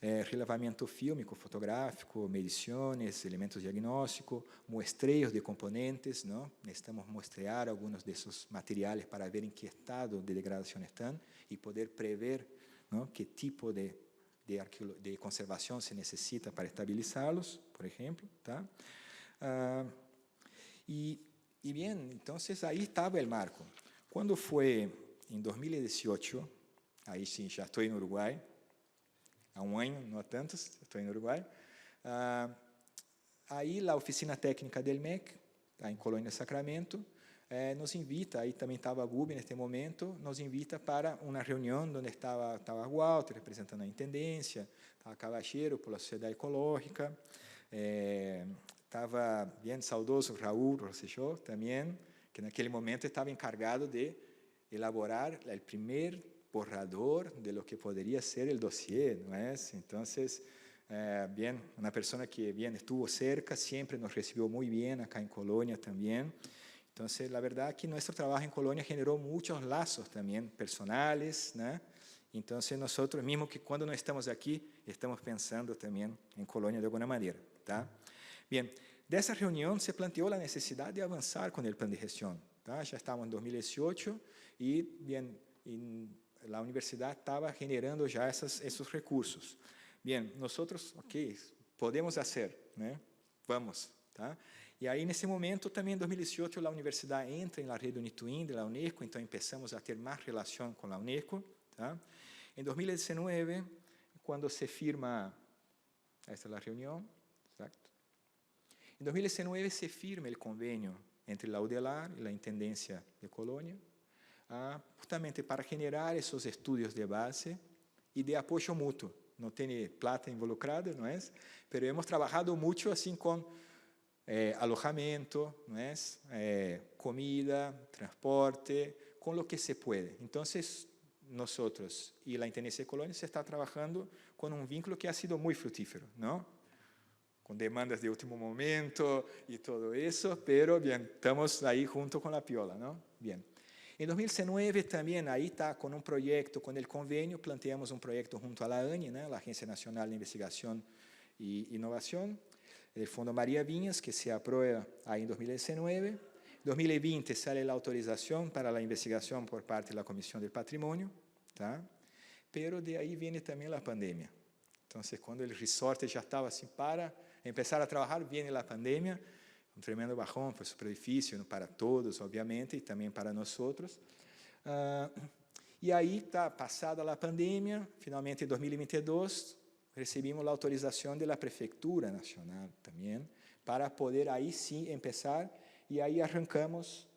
relevamiento fílmico, fotográfico, mediciones, elementos diagnósticos, muestreos de componentes, ¿no? Necesitamos muestrear algunos de esos materiales para ver en qué estado de degradación están y poder prever, ¿no?, qué tipo de conservación se necesita para estabilizarlos, por ejemplo. ¿Tá? Y bien, entonces ahí estaba el marco. Cuando fue en 2018, ahí sí, ya estoy en Uruguay, há um ano, não há tantos, estou em Uruguai. Aí, a oficina técnica do MEC, tá, em Colônia Sacramento, nos invita, aí também estava a GUB neste momento, nos invita para uma reunião onde estava Walter, representando a intendência, estava Cavacheiro, pela Sociedade Ecológica, estava bem saudoso Raul Rosselló também, que naquele momento estava encargado de elaborar o primeiro borrador de lo que podría ser el dossier, ¿no es? Entonces, bien, una persona que bien estuvo cerca, siempre nos recibió muy bien acá en Colonia también. Entonces, la verdad que nuestro trabajo en Colonia generó muchos lazos también personales, ¿no? Entonces, nosotros, mismo que cuando no estamos aquí, estamos pensando también en Colonia de alguna manera, ¿tá? Bien, de esa reunión se planteó la necesidad de avanzar con el plan de gestión, ¿tá? Ya estamos en 2018 y, bien, la universidad estaba generando ya esos recursos. Bien, nosotros, ok, podemos hacer, ¿no? Vamos. ¿Tá? Y ahí en ese momento también en 2018 la universidad entra en la red UNITWIN de la UNESCO, entonces empezamos a tener más relación con la UNESCO. ¿Tá? En 2019, cuando se firma, esta es la reunión, exacto. En 2019 se firma el convenio entre la UDELAR y la Intendencia de Colonia, justamente para generar esos estudios de base y de apoyo mutuo. No tiene plata involucrada, ¿no es? Pero hemos trabajado mucho así con alojamiento, ¿no es? Comida, transporte, con lo que se puede. Entonces, nosotros y la Intendencia de Colônia se está trabajando con un vínculo que ha sido muy fructífero, ¿no? Con demandas de último momento y todo eso, pero bien, estamos ahí junto con la Piola, ¿no? Bien. En 2019 también ahí está con un proyecto, con el convenio, planteamos un proyecto junto a la ANI, ¿no? La Agencia Nacional de Investigación y Innovación, el Fondo María Viñas, que se aprueba ahí en 2019. En 2020 sale la autorización para la investigación por parte de la Comisión del Patrimonio, ¿tá? Pero de ahí viene también la pandemia. Entonces, cuando el resort ya estaba así para empezar a trabajar, viene la pandemia, un tremendo bajón, fue súper difícil, ¿no? Para todos, obviamente, y también para nosotros. Y ahí está pasada la pandemia, finalmente en 2022 recibimos la autorización de la Prefectura Nacional también, para poder ahí sí empezar, y ahí arrancamos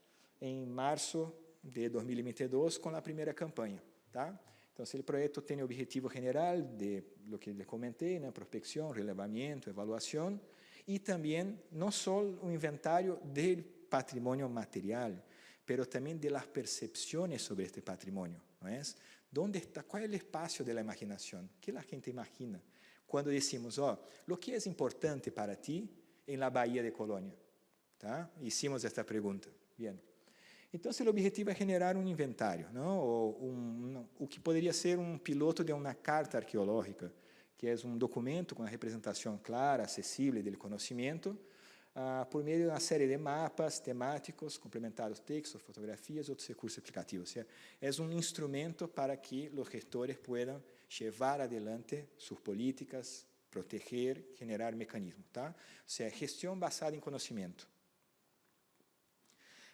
en marzo de 2022 con la primera campaña, ¿tá? Entonces, el proyecto tiene objetivo general de lo que les comenté, ¿no? Prospección, relevamiento, evaluación, y también no solo un inventario del patrimonio material, pero también de las percepciones sobre este patrimonio, ¿no es? ¿Dónde está? ¿Cuál es el espacio de la imaginación? ¿Qué la gente imagina cuando decimos, lo que es importante para ti en la Bahía de Colônia? ¿Tá? Hicimos esta pregunta. Bien. Entonces, el objetivo es generar un inventario, ¿no? O que podría ser un piloto de una carta arqueológica, que es un documento con una representación clara, accesible del conocimiento, por medio de una serie de mapas temáticos, complementados textos, fotografías, otros recursos aplicativos. O sea, es un instrumento para que los gestores puedan llevar adelante sus políticas, proteger, generar mecanismos, ¿tá? O sea, gestión basada en conocimiento.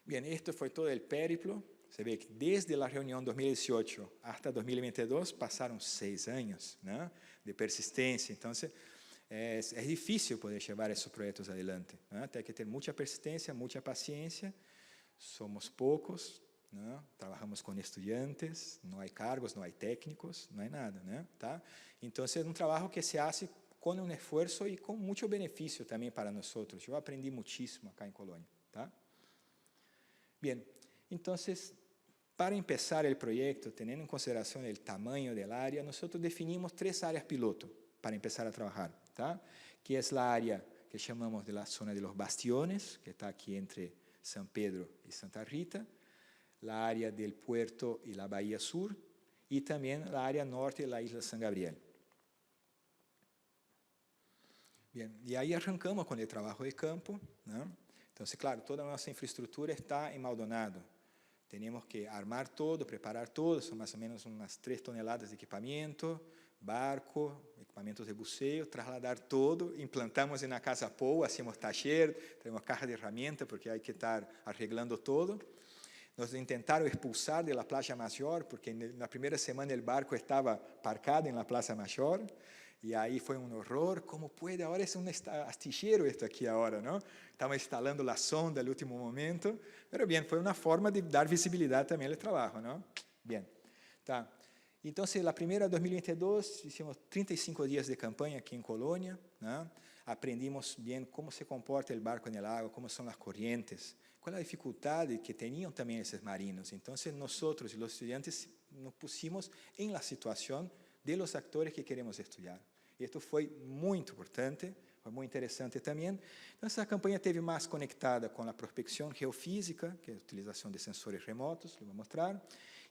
Bien, esto fue todo el periplo. Se ve que desde la reunión 2018 hasta 2022 pasaron 6 años, ¿no? De persistencia. Entonces, es difícil poder llevar esos proyectos adelante, ¿no? Hay que tener mucha persistencia, mucha paciencia. Somos pocos, ¿no? Trabajamos con estudiantes, no hay cargos, no hay técnicos, no hay nada, ¿no? ¿Tá? Entonces, es un trabajo que se hace con un esfuerzo y con mucho beneficio también para nosotros. Yo aprendí muchísimo acá en Colônia, ¿tá? Bien, entonces, para empezar el proyecto, teniendo en consideración el tamaño del área, nosotros definimos 3 áreas piloto para empezar a trabajar, ¿tá? Que es la área que llamamos de la zona de los bastiones, que está aquí entre San Pedro y Santa Rita, la área del puerto y la Bahía Sur, y también la área norte de la isla San Gabriel. Bien, y ahí arrancamos con el trabajo de campo, ¿no? Entonces, claro, toda nuestra infraestructura está en Maldonado. Tenemos que armar todo, preparar todo, son más o menos unas 3 toneladas de equipamiento, barco, equipamientos de buceo, trasladar todo, implantamos en la Casa Pou, hacemos taller, tenemos caja de herramientas porque hay que estar arreglando todo. Nos intentaron expulsar de la Plaza Mayor porque en la primera semana el barco estaba parcado en la Plaza Mayor. Y ahí fue un horror. ¿Cómo puede? Ahora es un astillero esto aquí ahora, ¿no? Estamos instalando la sonda al último momento. Pero bien, fue una forma de dar visibilidad también al trabajo, ¿no? Bien. Tá. Entonces, la primera 2022, hicimos 35 días de campaña aquí en Colônia, ¿no? Aprendimos bien cómo se comporta el barco en el agua, cómo son las corrientes, cuál es la dificultad que tenían también esos marinos. Entonces, nosotros y los estudiantes nos pusimos en la situación de los actores que queremos estudiar. Y esto fue muy importante, fue muy interesante también. Entonces, la campaña esteve más conectada con la prospección geofísica, que es la utilización de sensores remotos, lo voy a mostrar,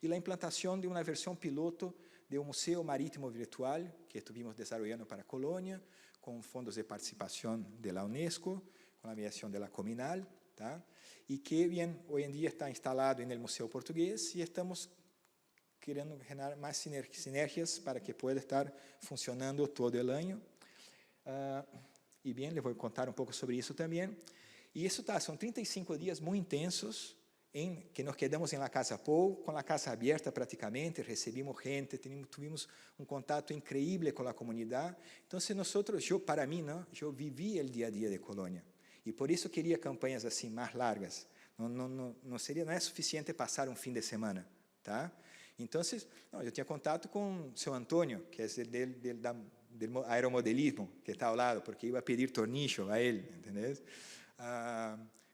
y la implantación de una versión piloto de un museo marítimo virtual que estuvimos desarrollando para Colônia, con fondos de participación de la UNESCO, con la mediación de la Cominal, ¿tá? Y que bien, hoy en día está instalado en el Museo Portugués y estamos querendo generar más sinergias para que pueda estar funcionando todo el año. Y bien, les voy a contar un poco sobre eso también. Y eso son 35 días muy intensos en que nos quedamos en la Casa Pou, con la casa abierta prácticamente, recibimos gente, tuvimos un contacto increíble con la comunidad. Entonces nosotros, para mí, ¿no? Yo viví el día a día de Colônia. Y por eso quería campañas así más largas, Não é suficiente passar um fim de semana, tá? Então, eu tinha contato com o seu Antônio, que é do aeromodelismo, que está ao lado, porque ia pedir tornillo a ele, entendeu?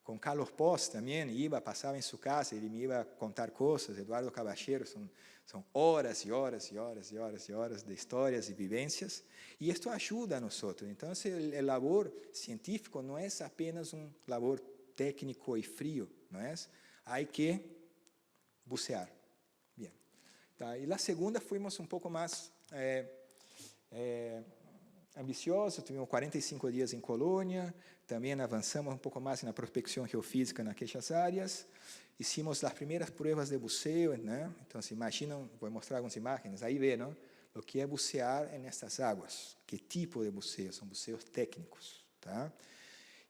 Com Carlos Post também, passava em sua casa, ele me ia contar coisas, Eduardo Cabacheiro, são horas e horas e horas e horas e horas de histórias e vivências, e isto ajuda a nós. Então, o labor científico não é apenas um labor técnico e frio, não é? Há que bucear. Bem. Tá? E a segunda, fomos um pouco mais ambiciosos, tivemos 45 dias em Colônia, também avançamos um pouco mais na prospecção geofísica naquelas áreas, hicimos as primeiras provas de buceo, né? Então, se imaginam, vou mostrar algumas imagens, aí vê, não? O que é bucear nessas águas, que tipo de buceo, são buceos técnicos, tá?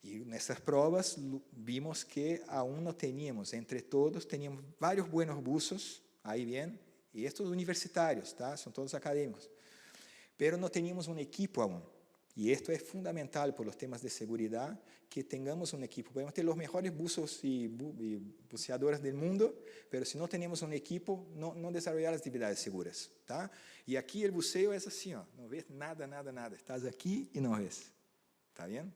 E nessas provas vimos que aún não tínhamos, entre todos, teníamos vários buenos buzos, aí bem, e estes universitários, tá? São todos acadêmicos, pero não tínhamos um equipo aún. E isto é fundamental por os temas de segurança, que tenhamos um equipo. Podemos ter os melhores buzos e buceadores do mundo, mas se não temos um equipo, não desenvolver as atividades seguras. Tá? E aqui o buceo é assim, ó, não vês nada, nada, nada. Estás aqui e não vês. Está bem?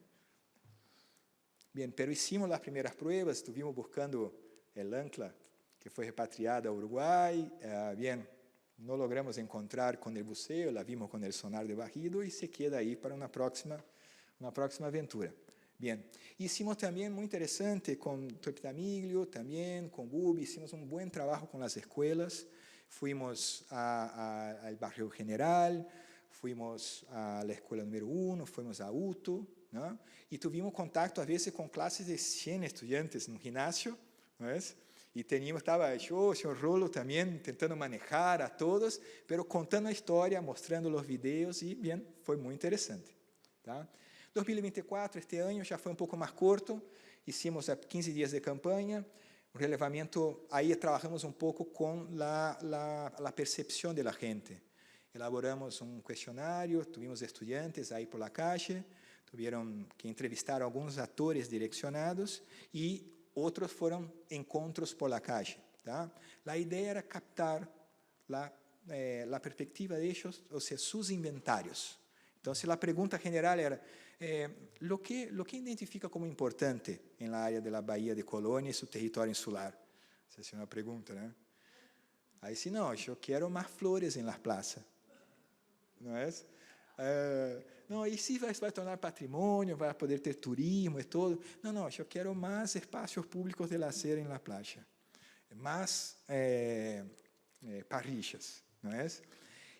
Bem, pero hicimos as primeiras provas, estuvimos buscando el ancla, que foi repatriada ao Uruguai. Bem, não logramos encontrar com o buceo, la vimos com o sonar de barrido e se queda aí para uma próxima aventura. Bem, hicimos também muito interessante com Topitamiglio, também com Bubi, hicimos um bom trabalho com as escolas, fomos ao Barrio General, fomos à escola número 1, fomos a UTO, né? E tivemos contato, às vezes, com classes de 100 estudantes no ginásio, não é? E estava eu, o senhor Rolo também, tentando manejar a todos, pero contando a história, mostrando os vídeos, e, bem, foi muito interessante. Tá? 2024, este ano, já foi um pouco mais curto, hicimos 15 dias de campanha, um relevamento, aí trabalhamos um pouco com a percepção da gente. Elaboramos um questionário, tivemos estudantes aí por la calle, tiveram que entrevistar alguns atores direcionados, e outros foram encontros por la calle. Tá? A ideia era captar a perspectiva de ellos, ou seja, seus inventários. Então, a pergunta general era, lo que identifica como importante na área da Bahia de Colônia e seu território insular? Essa é uma pergunta, né? Aí, se não, eu quero mais flores em las plazas. Não é? Não, e se vai tornar patrimônio, vai poder ter turismo e tudo. Não, eu quero mais espaços públicos de lazer em la playa, mais parrillas, não é?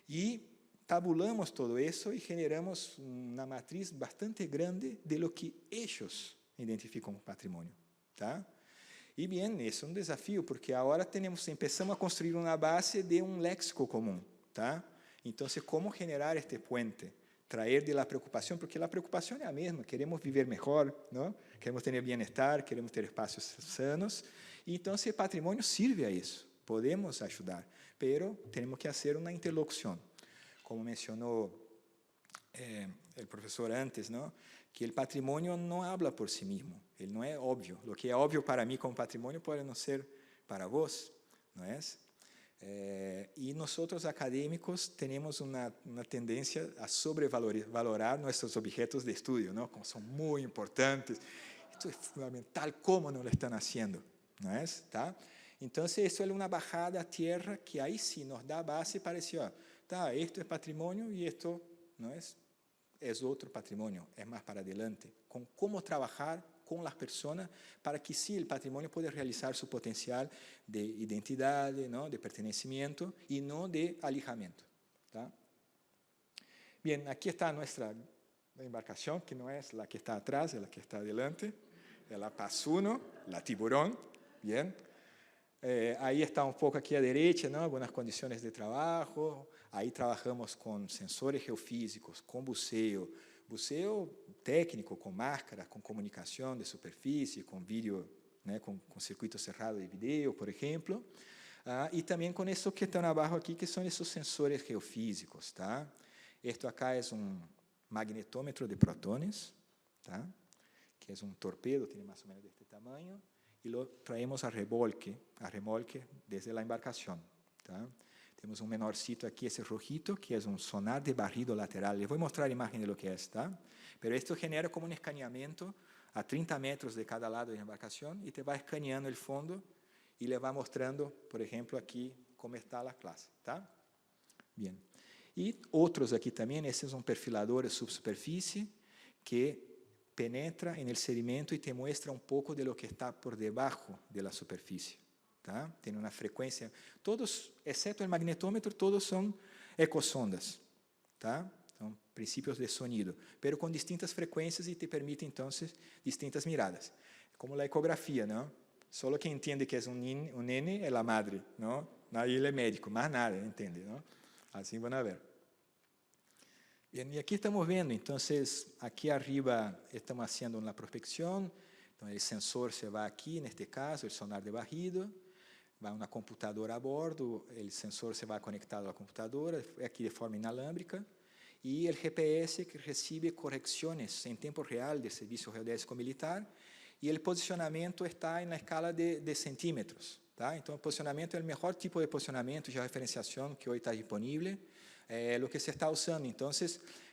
E tabulamos todo isso e generamos uma matriz bastante grande de lo que eles identificam como patrimônio, tá? E bem, isso é um desafio, porque agora começamos a construir uma base de um léxico comum, tá? Então, como generar este puente? Traer de la preocupação, porque a preocupação é a mesma, queremos viver melhor, não? Queremos ter bem-estar, queremos ter espaços sanos, e então esse patrimônio serve a isso, podemos ajudar, pero temos que fazer uma interlocução. Como mencionou o professor antes, não? Que o patrimônio não habla por si mesmo, ele não é óbvio. O que é óbvio para mim como patrimônio pode não ser para vós, não é? E nós, acadêmicos, temos uma tendência a sobrevalorar nossos objetos de estudo, não? Como são muito importantes, isto é fundamental, como não lo estão fazendo, não é? Tá? Então, isso é uma bajada à terra que aí sim nos dá base para dizer, ó, tá, isto é patrimônio e isto não é outro patrimônio, é mais para adelante, com como trabalhar com as pessoas para que sim, o patrimônio possa realizar seu potencial de identidade, não, de pertencimento e não de alijamento. Tá? Bem, aqui está a nossa embarcação, que não é a que está atrás, é a que está adelante, é a Pasuno, a Tiburón, bem. Aí está um pouco aqui à direita, não, algumas condições de trabalho. Aí trabalhamos com sensores geofísicos, com buceo técnico, com máscara, com comunicação de superfície, com vídeo, né, com circuito cerrado de vídeo, por exemplo. E também com isso que estão abaixo aqui, que são esses sensores geofísicos. Tá? Este acá é um magnetômetro de protones, tá? Que é um torpedo, tem mais ou menos deste tamanho. y lo traemos a remolque desde la embarcación. ¿Tá? Temos um menorcito aqui, esse rojito, que é um sonar de barrido lateral. Les vou mostrar a imagem de lo que é, tá? Pero esto genera como um escaneamento a 30 metros de cada lado da embarcação e te vai escaneando o fundo e le vai mostrando, por exemplo, aqui como está a classe, tá? Bien. E outros aqui também, esse é um perfilador subsuperfície que penetra en el sedimento y te muestra un poco de lo que está por debajo de la superficie. ¿Tá? Tiene una frecuencia, todos, excepto el magnetómetro, todos son ecosondas. ¿Tá? Son principios de sonido, pero con distintas frecuencias y te permite entonces distintas miradas. Como la ecografía, ¿no? Solo quien entiende que es un nene es la madre, ¿no? Ahí él es médico, más nada, ¿entiende? ¿No? Así van a ver. Bien, y aquí estamos viendo, entonces, aquí arriba estamos haciendo una prospección, entonces el sensor se va aquí, en este caso, el sonar de barrido, va una computadora a bordo, el sensor se va conectado a la computadora, aquí de forma inalámbrica, y el GPS que recibe correcciones en tiempo real del Servicio Geodésico Militar, y el posicionamiento está en la escala de centímetros. Tá? Então, o posicionamento é o melhor tipo de posicionamento de referenciação que hoje está disponível, lo que se está usando. Então,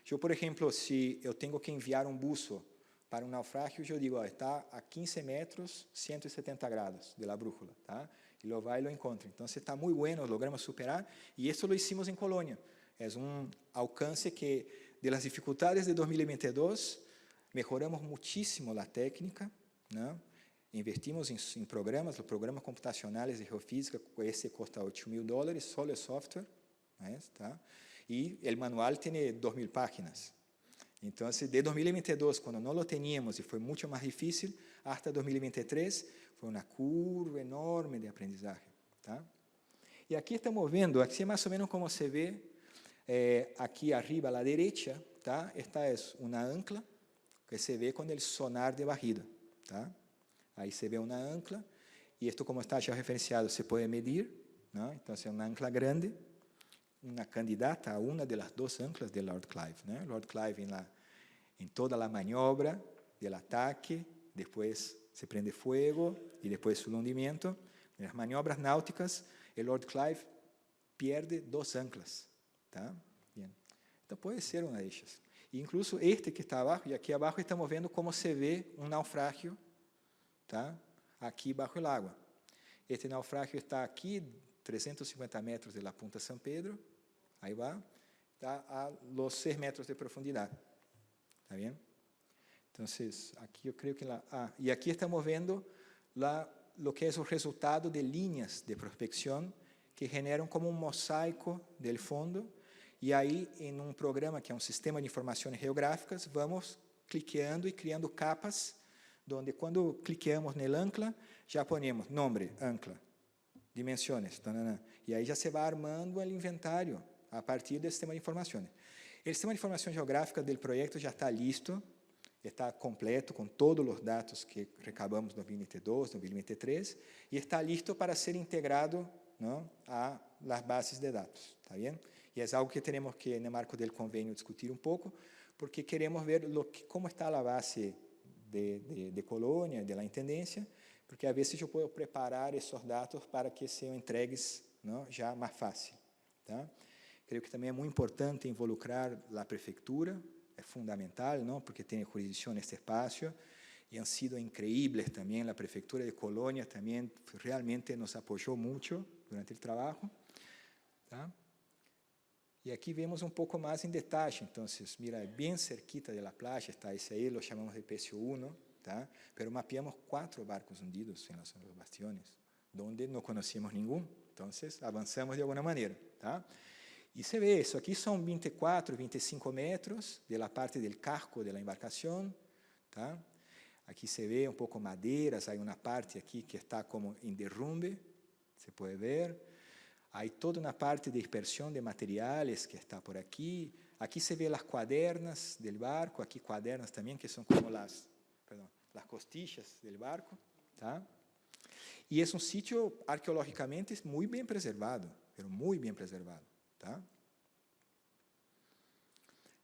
eu, por exemplo, se eu tenho que enviar um buzo para um naufrágio, eu digo, está a 15 metros, 170 grados de la brújula, tá? E lo vai e lo encontra. Então, está muito bueno, logramos superar, e isso lo hicimos em Colônia. É um alcance que, de las dificuldades de 2022, mejoramos muchísimo a técnica, né? Invertimos em programas computacionais de geofísica, esse custa $8.000, solo o software, né? Tá? E o manual tem 2.000 páginas. Então, de 2022, quando não lo teníamos e foi muito mais difícil, hasta 2023, foi uma curva enorme de aprendizagem. Tá? E aqui estamos vendo, aqui é mais ou menos como se vê, aqui arriba à direita, tá? Esta é uma ancla que se vê com o sonar de barrido. Tá? Aí se vê uma ancla, e isto, como está já referenciado, se pode medir, ¿no? Então, é uma ancla grande, uma candidata a uma das duas anclas de Lord Clive, né? Lord Clive em toda a maniobra do ataque, depois se prende fuego e depois o hundimento. Nas maniobras náuticas, o Lord Clive perde 2 anclas. Tá? Bien. Então, pode ser uma dessas. E, incluso este que está abaixo, e aqui abaixo estamos vendo como se vê um naufrágio, tá? Aqui baixo o água. Este naufrágio está aqui, 350 metros de la Punta San Pedro, aí vai, está a los 6 metros de profundidade. ¿Está bien? Entonces, aquí yo creo que y aquí estamos viendo lo que es el resultado de líneas de prospección que generan como un mosaico del fondo, y ahí en un programa que es un sistema de informaciones geográficas, vamos cliqueando y creando capas, donde cuando cliqueamos en el ancla, ya ponemos nombre, ancla, dimensiones, y ahí ya se va armando el inventario a partir del sistema de informaciones. El sistema de información geográfica del proyecto ya está listo, está completo con todos los datos que recabamos en 2022, 2023, y está listo para ser integrado, ¿no?, a las bases de datos. ¿Está bien? Y es algo que tenemos que, en el marco del convenio, discutir un poco, porque queremos ver cómo está la base de Colônia, de la Intendencia, porque a veces yo puedo preparar esos datos para que sean entregues, ¿no?, ya más fácil. ¿Tá? Creo que também é muito importante involucrar a prefeitura, é fundamental, não? Porque tem jurisdição neste espaço, e han sido increíbles também, a prefeitura de Colônia também realmente nos apoiou muito durante o trabalho. Tá? E aqui vemos um pouco mais em detalhe, então, mira, bem cerquita da praia está esse aí, lo chamamos de PSO1, tá? Pero mapeamos 4 barcos hundidos em los bastiones, onde não conhecíamos nenhum, então avançamos de alguma maneira, tá? E se vê, isso aqui são 24, 25 metros de la parte del casco de la embarcação, tá? Aqui se vê um pouco madeiras, há uma parte aqui que está como em derrumbe, se pode ver. Há toda uma parte de dispersão de materiais que está por aqui. Aqui se vê as quadernas do barco, aqui quadernas também, que são como as costilhas do barco, tá? E é um sítio arqueologicamente muito bem preservado, pero muito bem preservado. Tá?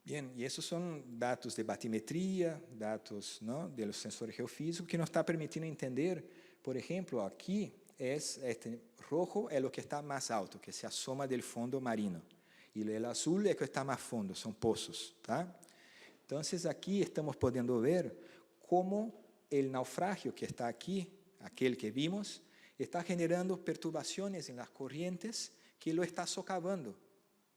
Bien, e esses são dados de batimetria, dados, ¿no?, de los sensores geofísicos, que nos está permitindo entender, Por ejemplo, aquí este rojo é o que está mais alto, que se asoma do fundo marino. E o azul é o que está mais fundo, são poços. Tá? Então, aqui estamos podendo ver como o naufrágio que está aqui, aquele que vimos, está generando perturbações nas correntes que lo está socavando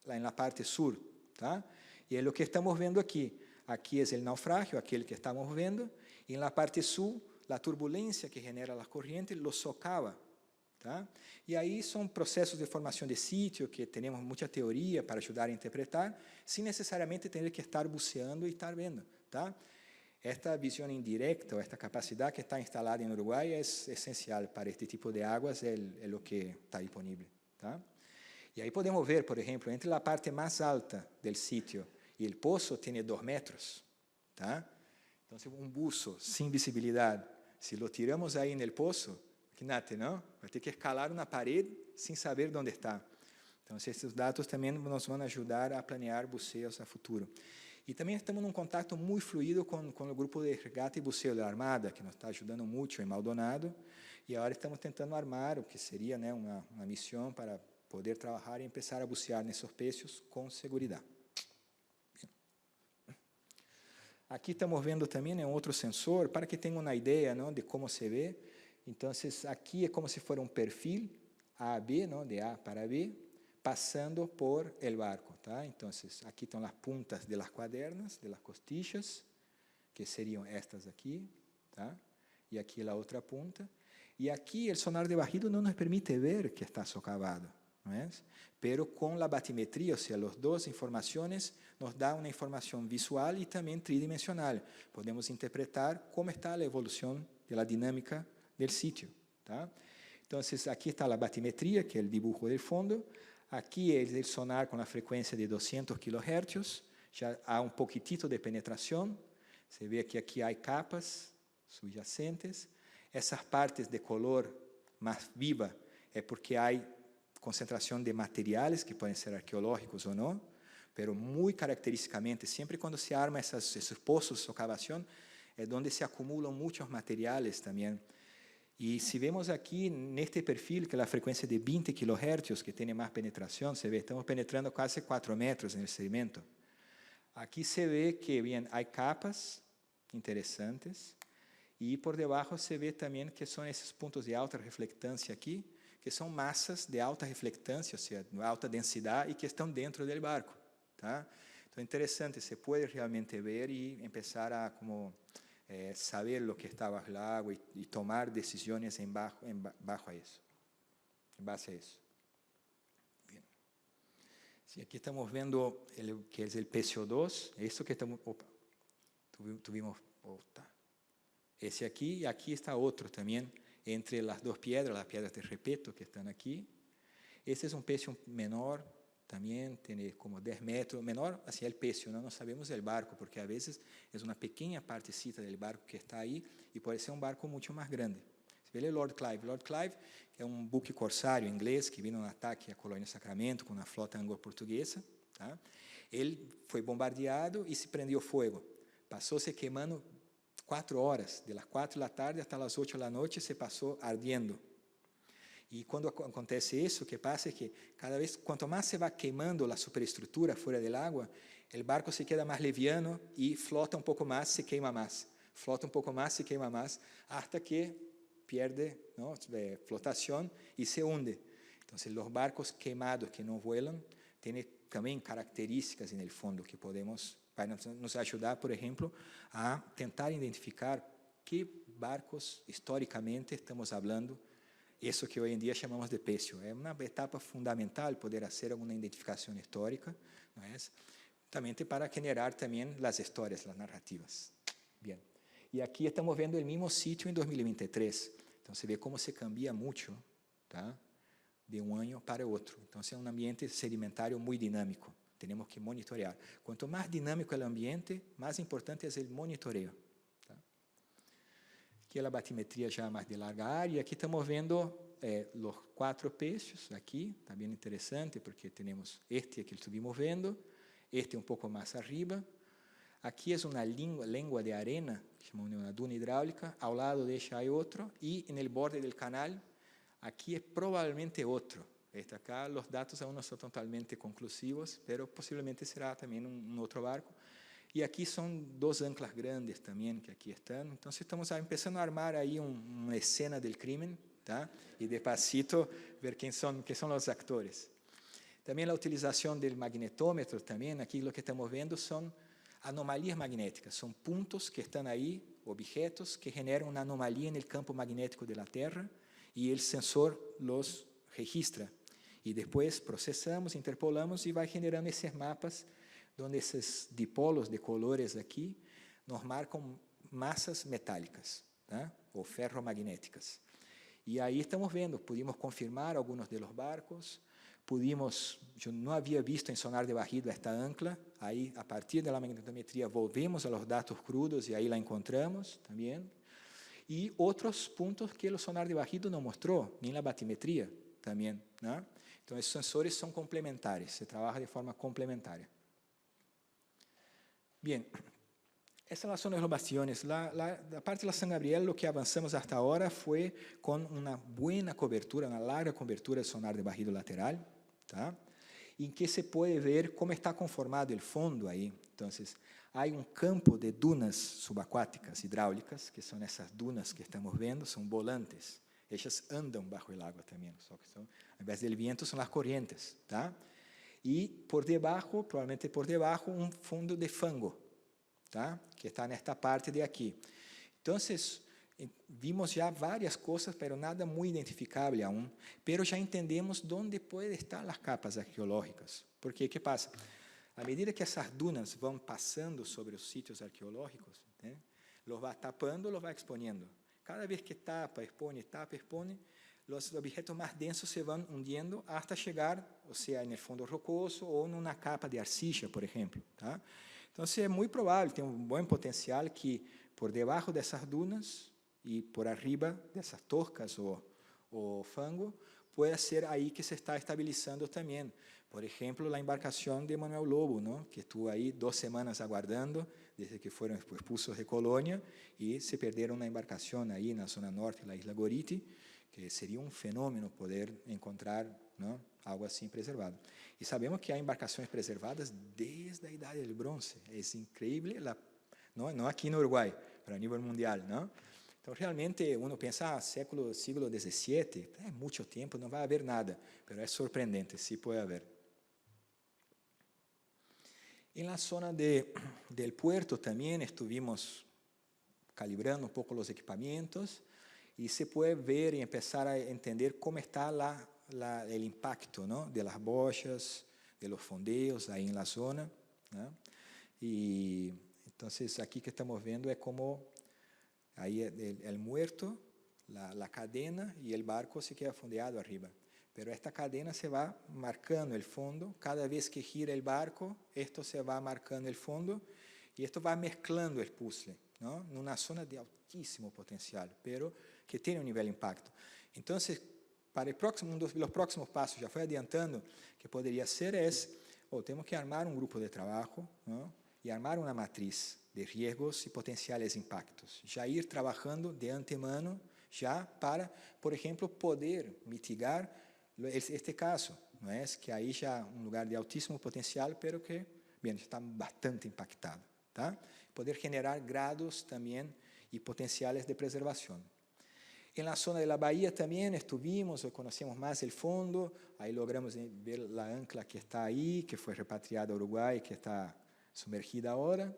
lá na parte sur. Tá? E é o que estamos vendo aqui. Aqui é o naufrágio, aquele que estamos vendo, e na parte sul, a turbulência que genera as correntes lo socava. Tá? E aí são processos de formação de sítio que temos muita teoria para ajudar a interpretar, sem necessariamente ter que estar buceando e estar vendo. Tá? Esta visão indireta, ou esta capacidade que está instalada em Uruguai é essencial para este tipo de águas, é o que está disponível. Tá? E aí podemos ver, por exemplo, entre a parte mais alta do sítio e o poço, tem 2 metros. Tá? Então, buço sem visibilidade, se lo tiramos aí no poço, imagínate, não? Vai ter que escalar uma parede sem saber onde está. Então, esses dados também nos vão ajudar a planear buceios a futuro. E também estamos num contato muito fluido com o grupo de regata e buceo da Armada, que nos está ajudando muito em Maldonado, e agora estamos tentando armar o que seria, né, uma missão para poder trabalhar e começar a bucear nesses peixes com segurança. Aqui estamos vendo também, né, outro sensor, para que tenham uma ideia, não, de como se vê. Então, aqui é como se fosse perfil A a B, não, de A para B, passando por el barco. Tá? Então, aqui estão as puntas de las cuadernas, de las costillas, que seriam estas aqui. Tá? E aqui a outra punta. E aqui o sonar de barrido não nos permite ver que está socavado. ¿No es? Pero con la batimetría, o sea, las dos informaciones nos da una información visual y también tridimensional. Podemos interpretar cómo está la evolución de la dinámica del sitio. ¿Tá? Entonces, aquí está la batimetría, que es el dibujo del fondo. Aquí es el sonar con la frecuencia de 200 kHz. Ya hay un poquitito de penetración. Se ve que aquí hay capas subyacentes. Esas partes de color más viva es porque hay concentração de materiais que podem ser arqueológicos ou não, pero muito característicamente, sempre quando se arma esses poços de socavação, é onde se acumulam muitos materiais também. E se vemos aqui, neste perfil, que é a frequência de 20 kHz, que tem mais penetração, se vê, estamos penetrando quase 4 metros no sedimento. Aqui se vê que, bem, há capas interessantes, e por debaixo se vê também que são esses pontos de alta reflectância aqui, que são massas de alta reflectância, ou seja, alta densidade, e que estão dentro do barco. Tá? Então, é interessante, se pode realmente ver e começar a saber o que está baixo do água e tomar decisões em base a isso. Bem. Sim, aqui estamos vendo o que é o PCO2, é isso que estamos... Opa, tuvimos... Esse aqui, e aqui está outro também, entre as duas pedras, as pedras de repeto que estão aqui. Este é um peixe menor, também tem como 10 metros, menor, assim, é o peixe, não sabemos o barco, porque a vezes é uma pequena partecita do barco que está aí, e pode ser um barco muito mais grande. Você vê o Lord Clive. Lord Clive é um buque corsário inglês que vindo no ataque à colônia Sacramento com a flota anglo-portuguesa. Tá? Ele foi bombardeado e se prendeu fogo. Passou se queimando 4 horas, de las 4 da tarde até as 8 da noite, se passou ardendo. E quando acontece isso, o que passa é que cada vez, quanto mais se vai queimando a superestrutura fora do água, o barco se queda mais leviano e flota um pouco mais, se queima mais. Flota um pouco mais, se queima mais, até que perde, não, flotação e se hunde. Então, os barcos queimados que não voam têm também características no fundo que podemos... vai nos ajudar, por exemplo, a tentar identificar que barcos historicamente estamos falando, isso que hoje em dia chamamos de pêssego. É uma etapa fundamental poder fazer alguma identificação histórica, não é? Também para generar também as histórias, as narrativas. Bem. E aqui estamos vendo o mesmo sítio em 2023. Então, você vê como se cambia muito, tá? De um ano para o outro. Então, é um ambiente sedimentário muito dinâmico. Temos que monitorear. Quanto mais dinâmico é o ambiente, mais importante é o monitoreio. Tá? Aqui é a batimetria já mais de larga área. E aqui estamos vendo os 4 peixes. Aqui está bem interessante, porque temos este que estuvimos vendo, este um pouco mais arriba. Aqui é uma língua de arena que chamamos de uma duna hidráulica, ao lado deste há outro, e no borde do canal, aqui é provavelmente outro. Este acá, os dados aún não são totalmente conclusivos, mas possivelmente será também outro barco. E aqui são dois anclas grandes também que aqui estão. Então, estamos começando a armar aí uma escena do crime, tá? E despacito ver quem são os atores. Também a utilização do magnetômetro também, aqui o que estamos vendo são anomalias magnéticas, são pontos que estão aí, objetos que generam uma anomalia no campo magnético da Terra e o sensor los registra. E depois processamos, interpolamos e vai generando esses mapas onde esses dipolos de colores aqui nos marcam massas metálicas, tá? Ou ferromagnéticas. E aí estamos vendo, pudimos confirmar alguns dos barcos, eu não havia visto em sonar de barrido esta ancla, aí a partir da magnetometria volvemos a los dados crudos e aí la encontramos também. E outros pontos que o sonar de barrido não mostrou, nem a batimetria também, né? Então, esses sensores são complementares, se trabalha de forma complementar. Bien, essas são as bastiones. La parte de San Gabriel, lo que avançamos hasta agora foi com uma boa cobertura, uma larga cobertura de sonar de barrido lateral, tá? Em que se pode ver como está conformado o fundo aí. Então, há campo de dunas subaquáticas hidráulicas, que são essas dunas que estamos vendo, são volantes. Elas andam bajo el agua também, só que são, ao invés del viento, são as corrientes, tá? E por debaixo, provavelmente por debaixo, fundo de fango, tá? Que está nesta parte de aqui. Então, vimos já várias coisas, mas nada muito identificável aún, mas já entendemos onde podem estar as capas arqueológicas. Porque, o que passa? À medida que essas dunas vão passando sobre os sítios arqueológicos, né, los vai tapando, los vai exponendo. Cada vez que tapa, expone, os objetos mais densos se vão hundindo até chegar, ou seja, no fundo rocoso ou numa capa de arcilla, por exemplo, tá? Então, é muito provável, tem bom potencial que por debaixo dessas dunas e por arriba dessas torcas ou fango, pueda ser aí que se está estabilizando também. Por exemplo, a embarcação de Manuel Lobo, ¿no? Que estuvo aí 2 semanas aguardando, desde que foram expulsos de Colônia, e se perderam na embarcação aí na zona norte da Isla Goriti, que seria um fenômeno poder encontrar, ¿no?, algo assim preservado. E sabemos que há embarcações preservadas desde a Idade do Bronze. É incrível, não aqui no Uruguai, mas a nível mundial, não? Então, realmente, uno pensa, siglo XVII, é muito tempo, não vai haver nada, mas é surpreendente, sim pode haver. Em la zona del puerto também estuvimos calibrando um pouco os equipamentos e se pode ver e começar a entender como está o impacto, ¿no?, de las bochas, de los fondeos aí na zona, ¿no? E então, aqui que estamos vendo é como aí el muerto, la cadena e el barco se queda fondeado arriba. Pero esta cadena se va marcando el fondo, cada vez que gira el barco, esto se va marcando el fondo y esto va mezclando el puzzle, ¿no?, en una zona de altísimo potencial, pero que tiene un nivel de impacto. Entonces, para los próximos pasos, ya fue adiantando, que podría ser tenemos que armar un grupo de trabajo, ¿no?, y armar una matriz de riesgos y potenciales impactos. Ya ir trabajando de antemano, ya para, por ejemplo, poder mitigar este caso, não é? Que aí já um lugar de altíssimo potencial, pero que, bem, está bastante impactado, tá? Poder generar grados também e potenciais de preservação. Em la zona de la bahía também estuvimos, conhecemos mais o fundo, aí logramos ver a ancla que está aí, que foi repatriada ao Uruguai, que está sumergida agora,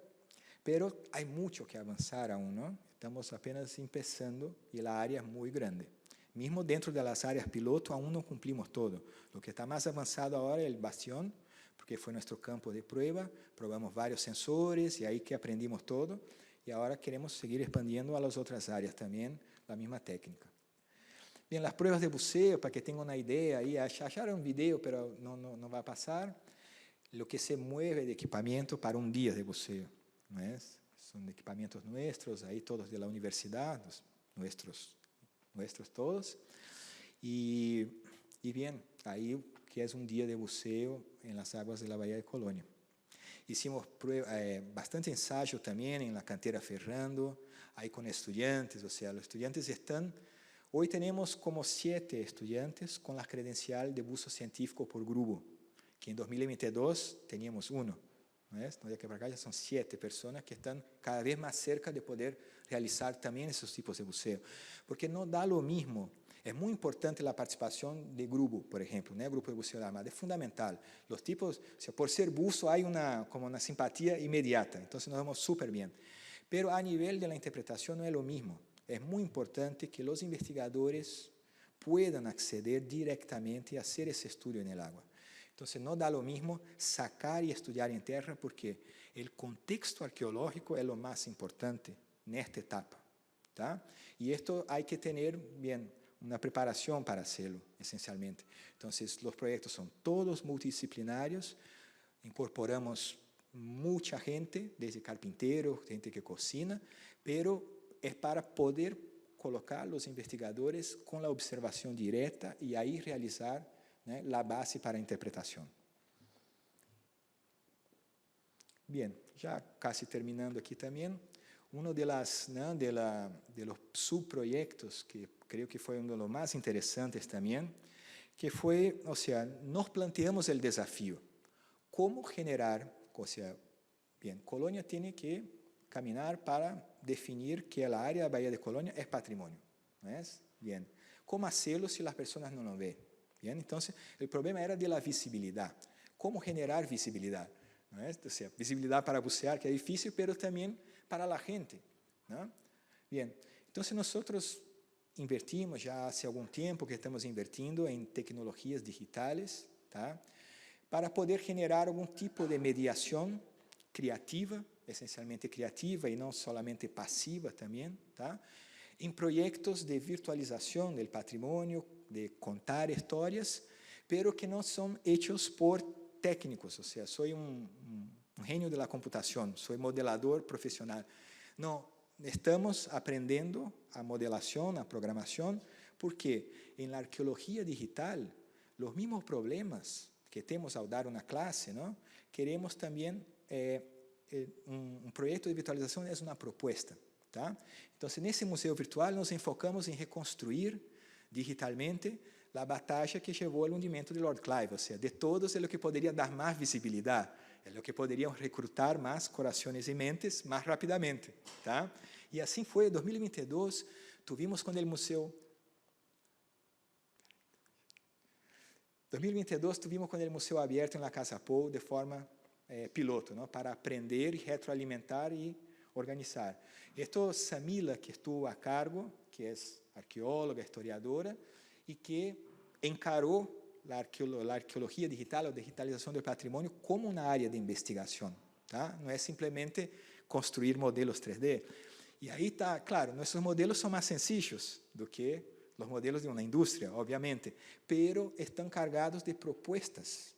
pero há muito que avançar aún, não? Estamos apenas começando e a área é muito grande. Mesmo dentro das áreas piloto, aún não cumprimos todo. O que está mais avançado agora é o bastión, porque foi nosso campo de prueba, probamos vários sensores e aí que aprendimos todo, e agora queremos seguir expandindo a las outras áreas também, a mesma técnica. Bem, as pruebas de buceo, para que tenham uma ideia, aí acharam um vídeo, mas não vai passar, o que se mueve de equipamento para um dia de buceo, não é? São equipamentos nossos, aí todos da universidade, nossos todos, e bem, aí que é um dia de buceo em las aguas de la Bahía de Colônia. hicimos bastante ensayo también en la cantera Ferrando, ahí con estudiantes, o sea, los estudiantes están... Hoy tenemos como 7 estudiantes con la credencial de buzo científico por grupo, que en 2022 teníamos 1. ¿No es? De aquí para acá ya son 7 personas que están cada vez más cerca de poder realizar también esos tipos de buceo. Porque no da lo mismo. Es muy importante la participación de grupo, por ejemplo, ¿no? Grupo de buceo de la Armada, es fundamental. Los tipos, o sea, por ser buzo hay como una simpatía inmediata, entonces nos vamos súper bien. Pero a nivel de la interpretación no es lo mismo. Es muy importante que los investigadores puedan acceder directamente a hacer ese estudio en el agua. Entonces no da lo mismo sacar y estudiar en tierra porque el contexto arqueológico es lo más importante en esta etapa. ¿Tá? Y esto hay que tener bien una preparación para hacerlo, esencialmente. Entonces los proyectos son todos multidisciplinarios, incorporamos mucha gente, desde carpinteros, gente que cocina, pero es para poder colocar los investigadores con la observación directa y ahí realizar, ¿no?, la base para a interpretación. Bien, ya casi terminando aquí también, uno de los subproyectos que creo que fue uno de los más interesantes también, que fue, o sea, nos planteamos el desafío, cómo generar, o sea, bien, Colonia tiene que caminar para definir que la área de la Bahía de Colonia es patrimonio, ¿no es? Bien, ¿cómo hacerlo si las personas no lo ven? Bien, entonces el problema era de la visibilidad, cómo generar visibilidad, ¿no es? O sea, visibilidad para bucear, que es difícil, pero también para la gente, ¿no? Bien, entonces nosotros invertimos ya hace algún tiempo que estamos invirtiendo en tecnologías digitales, ¿tá?, para poder generar algún tipo de mediación creativa, esencialmente creativa y no solamente pasiva también, ¿tá?, en proyectos de virtualización del patrimonio, de contar historias, pero que no son hechos por técnicos, o sea, soy un genio de la computación, soy modelador profesional. No, estamos aprendiendo a modelación, a programación, porque en la arqueología digital, los mismos problemas que tenemos al dar una clase, ¿no?, queremos también, un proyecto de virtualización es una propuesta, ¿tá? Entonces, en ese museo virtual nos enfocamos en reconstruir digitalmente la batalla que llevó al hundimiento de Lord Clive, o sea, de todos es lo que podría dar más visibilidad, es lo que podríamos reclutar más corazones y mentes más rápidamente, ¿tá? Y así fue, en 2022 tuvimos con el museo, 2022 tuvimos con el museo abierto en la Casa Pou de forma piloto, ¿no?, para aprender y retroalimentar y organizar. Esto Samila, que estuvo a cargo, que es arqueóloga, historiadora, y que encaró la arqueología digital o digitalización del patrimonio como una área de investigación, ¿tá? No es simplemente construir modelos 3D. Y ahí está, claro, nuestros modelos son más sencillos do que los modelos de una industria, obviamente, pero están cargados de propuestas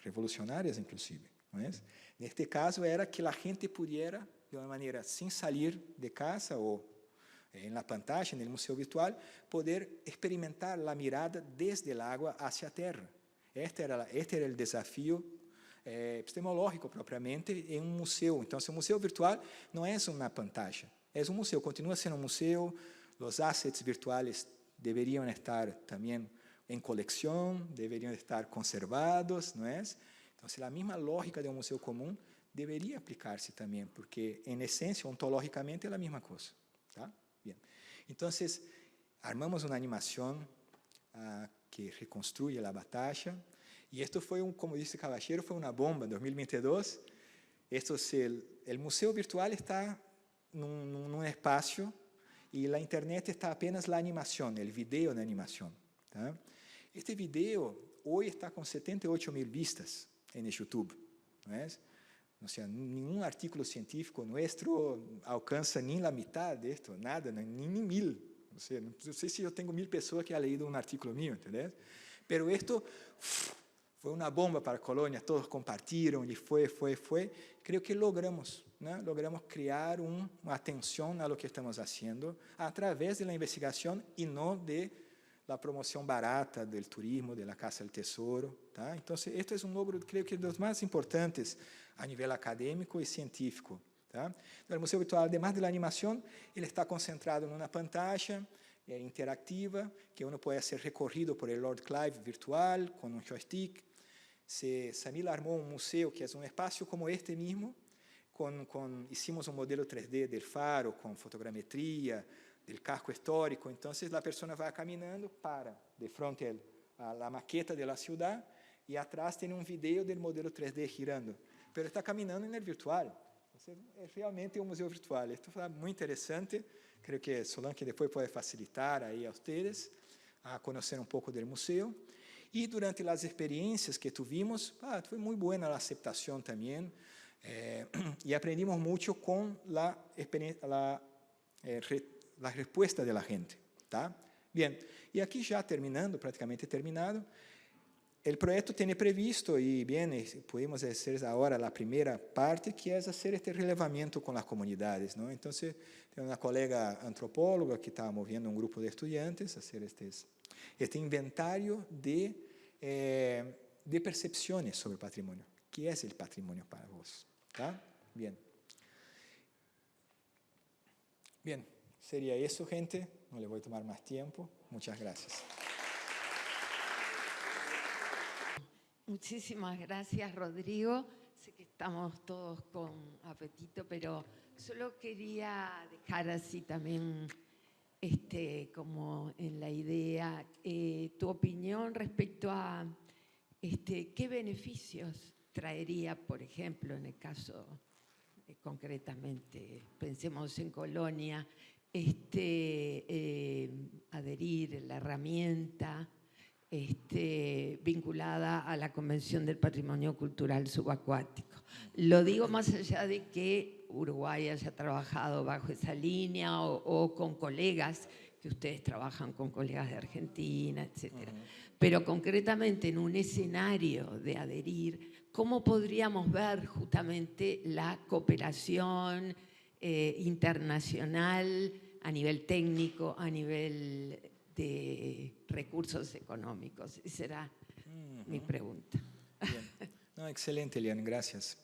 revolucionarias, inclusive, ¿no es? En este caso era que la gente pudiera, de una manera sin salir de casa o en la pantalla, en el museo virtual, poder experimentar la mirada desde el agua hacia tierra. Este era el desafío epistemológico propriamente en un museo. Entonces, el museo virtual no es una pantalla, es un museo, continúa siendo un museo, los assets virtuales deberían estar también en colección, deberían estar conservados, ¿no es? Entonces, la misma lógica de un museo común debería aplicarse también, porque en esencia, ontológicamente, es la misma cosa, ¿tá? Bien. Entonces, armamos una animación que reconstruye la batalla, y esto fue, como dice Caballero, fue una bomba en 2022. El museo virtual está en un espacio y la internet está apenas la animación, el video de animación, ¿tá? Este video hoy está con 78.000 vistas en el YouTube, ¿no es? O sea, ningún artículo científico nuestro alcanza ni la mitad de esto, nada, ni 1.000. O sea, no sé si yo tengo 1.000 personas que han leído un artículo mío, ¿entendés? Pero esto fue una bomba para Colonia, todos compartieron y fue. Creo que logramos, ¿no? Logramos crear una atención a lo que estamos haciendo a través de la investigación y no de la promoción barata del turismo, de la Casa del Tesoro, ¿tá? Entonces, esto es un logro, creo que de los más importantes a nivel acadêmico e científico. Tá? Então, o museu virtual, además da animação, ele está concentrado numa pantalla interactiva, que uno pode ser recorrido por el Lord Clive virtual, com um joystick. Samila armou um museu que é um espaço como este mesmo, hicimos um modelo 3D del faro, com fotogrametria, del casco histórico. Então, a pessoa vai caminhando, para de frente a la maqueta de la ciudad, e atrás tem um vídeo do modelo 3D girando. Mas está caminhando no virtual. É realmente um museu virtual. Isto é muito interessante. Creio que Solange depois pode facilitar aí a vocês a conhecer um pouco do museu. E durante as experiências que tuvimos, foi muito boa a aceitação também. E aprendimos muito com a resposta da gente. Tá? Bem, e aqui já terminando, praticamente terminado, o projeto tem previsto, e bem, podemos fazer agora a primeira parte, que é fazer este relevamento com as comunidades. Não? Então, tem uma colega antropóloga que está movendo um grupo de estudantes a fazer este inventário de percepções sobre o patrimônio. O que é o patrimônio para vós? Tá? Bem. Bem, seria isso, gente. Não le vou tomar mais tempo. Muitas graças. Muchísimas gracias, Rodrigo. Sé que estamos todos con apetito, pero solo quería dejar así también, como en la idea, tu opinión respecto a qué beneficios traería, por ejemplo, en el caso concretamente, pensemos en Colonia, adherir la herramienta vinculada a la Convención del Patrimonio Cultural Subacuático. Lo digo más allá de que Uruguay haya trabajado bajo esa línea o con colegas, que ustedes trabajan con colegas de Argentina, etc. Pero concretamente en un escenario de adherir, ¿cómo podríamos ver justamente la cooperación internacional a nivel técnico, a nivel de recursos económicos? Esa será mi pregunta. Bien. No, excelente, Eliane, gracias.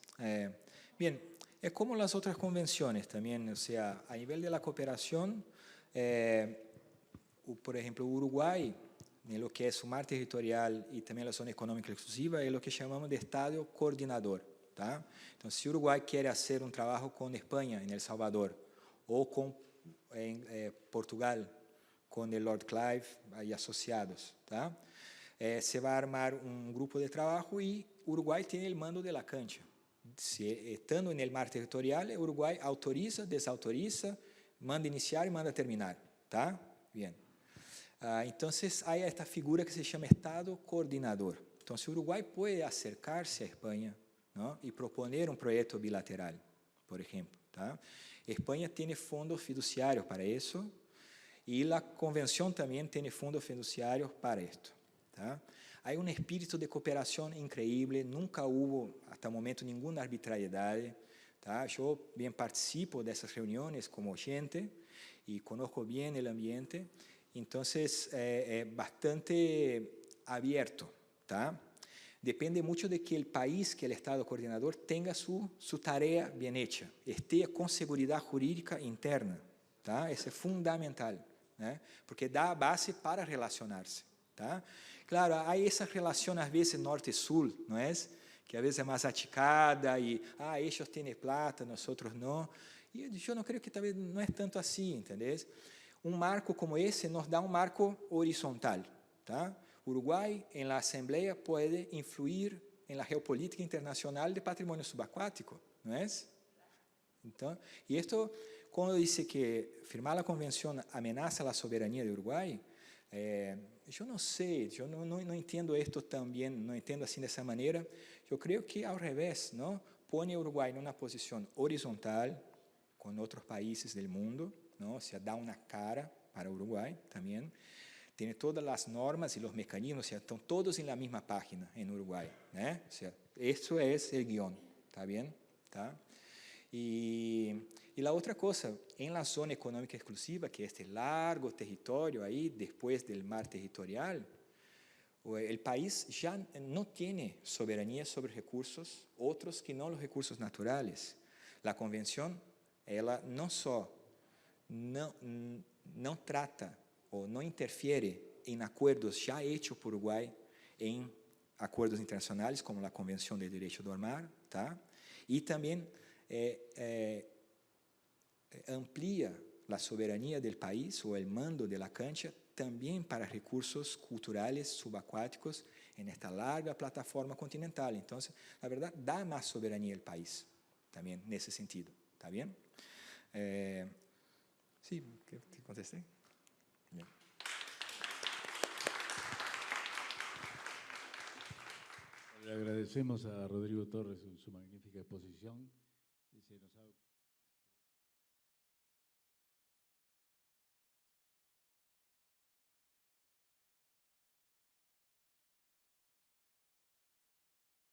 Bien, es como las otras convenciones también, o sea, a nivel de la cooperación, por ejemplo, Uruguay, en lo que es su mar territorial y también la zona económica exclusiva, es lo que llamamos de Estado coordinador. ¿Tá? Entonces, si Uruguay quiere hacer un trabajo con España en El Salvador o con Portugal, con el Lord Clive y asociados, ¿tá? Se va a armar un grupo de trabajo y Uruguay tiene el mando de la cancha. Estando en el mar territorial, Uruguay autoriza, desautoriza, manda iniciar y manda terminar. ¿Tá? Bien. Entonces, hay esta figura que se llama Estado coordinador. Entonces, Uruguay puede acercarse a España, ¿no? Y proponer un proyecto bilateral, por ejemplo. ¿Tá? España tiene fondos fiduciarios para eso y la convención también tiene fondos fiduciarios para esto. ¿Tá? Hay un espíritu de cooperación increíble, nunca hubo hasta el momento ninguna arbitrariedad. ¿Tá? Yo bien participo de esas reuniones como oyente y conozco bien el ambiente, entonces bastante abierto. ¿Tá? Depende mucho de que el país, que el Estado coordinador, tenga su tarea bien hecha, esté con seguridad jurídica interna. Tá? Eso es fundamental, ¿eh? Porque da base para relacionarse. Tá? Claro, hay esa relación a veces norte-sur, ¿no es? Que a veces es más achicada y, ellos tienen plata, nosotros no. Y yo no creo que tal vez no es tanto así, ¿entendés? Un marco como ese nos da un marco horizontal, ¿tá? Uruguay en la Asamblea puede influir en la geopolítica internacional de patrimonio subacuático, ¿no es? Entonces, y esto, cuando dice que firmar la convención amenaza la soberanía de Uruguay, yo no sé, yo no entiendo esto tan bien, no entiendo así de esa manera. Yo creo que al revés, ¿no? Pone a Uruguay en una posición horizontal con otros países del mundo, ¿no? O sea, da una cara para Uruguay también. Tiene todas las normas y los mecanismos, o sea, están todos en la misma página en Uruguay, ¿eh? O sea, eso es el guión, ¿está bien? ¿Tá? Y la otra cosa, en la zona económica exclusiva, que es este largo territorio ahí, después del mar territorial, el país ya no tiene soberanía sobre recursos, otros que no los recursos naturales. La convención, ela no só não trata ou não interfiere em acordos já hechos por Uruguai em acordos internacionais, como a Convenção de Direito do Mar, tá? E também amplia a soberania do país, ou o mando de la cancha, também para recursos culturais subaquáticos em esta larga plataforma continental. Então, na verdade, dá mais soberania ao país, também nesse sentido, tá bem? Sí, ¿te contesté? Bien. Le agradecemos a Rodrigo Torres su magnífica exposición. Se nos ha